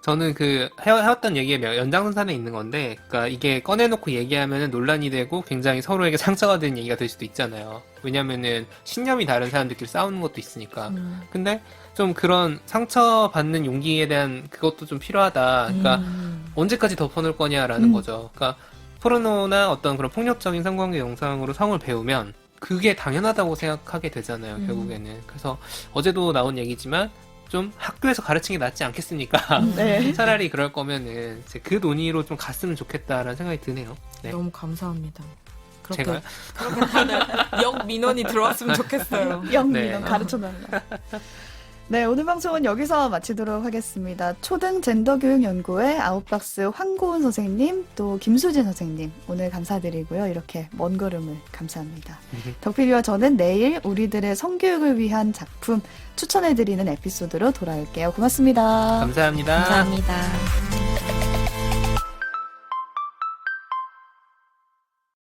Speaker 4: 저는 해왔던 얘기의 연장선상에 있는 건데, 그러니까 이게 꺼내놓고 얘기하면은 논란이 되고 굉장히 서로에게 상처가 되는 얘기가 될 수도 있잖아요. 왜냐면은 신념이 다른 사람들끼리 싸우는 것도 있으니까. 근데 좀 그런 상처받는 용기에 대한 그것도 좀 필요하다. 그러니까 언제까지 덮어놓을 거냐라는 거죠. 그러니까 포르노나 어떤 그런 폭력적인 성관계 영상으로 성을 배우면 그게 당연하다고 생각하게 되잖아요, 결국에는. 그래서 어제도 나온 얘기지만 좀 학교에서 가르치는 게 낫지 않겠습니까?
Speaker 3: 네.
Speaker 4: 차라리 그럴 거면은 이제 그 논의로 좀 갔으면 좋겠다라는 생각이 드네요. 네.
Speaker 1: 너무 감사합니다.
Speaker 4: 제가요?
Speaker 1: 그렇게 다들 역 민원이 들어왔으면 좋겠어요.
Speaker 3: 영민은
Speaker 4: 네.
Speaker 3: 가르쳐달라. 네, 오늘 방송은 여기서 마치도록 하겠습니다. 초등 젠더교육연구회 아웃박스 황고은 선생님, 또 김수진 선생님, 오늘 감사드리고요. 이렇게 먼 걸음을 감사합니다. 덕필이와 저는 내일 우리들의 성교육을 위한 작품 추천해드리는 에피소드로 돌아올게요. 고맙습니다.
Speaker 4: 감사합니다.
Speaker 2: 감사합니다.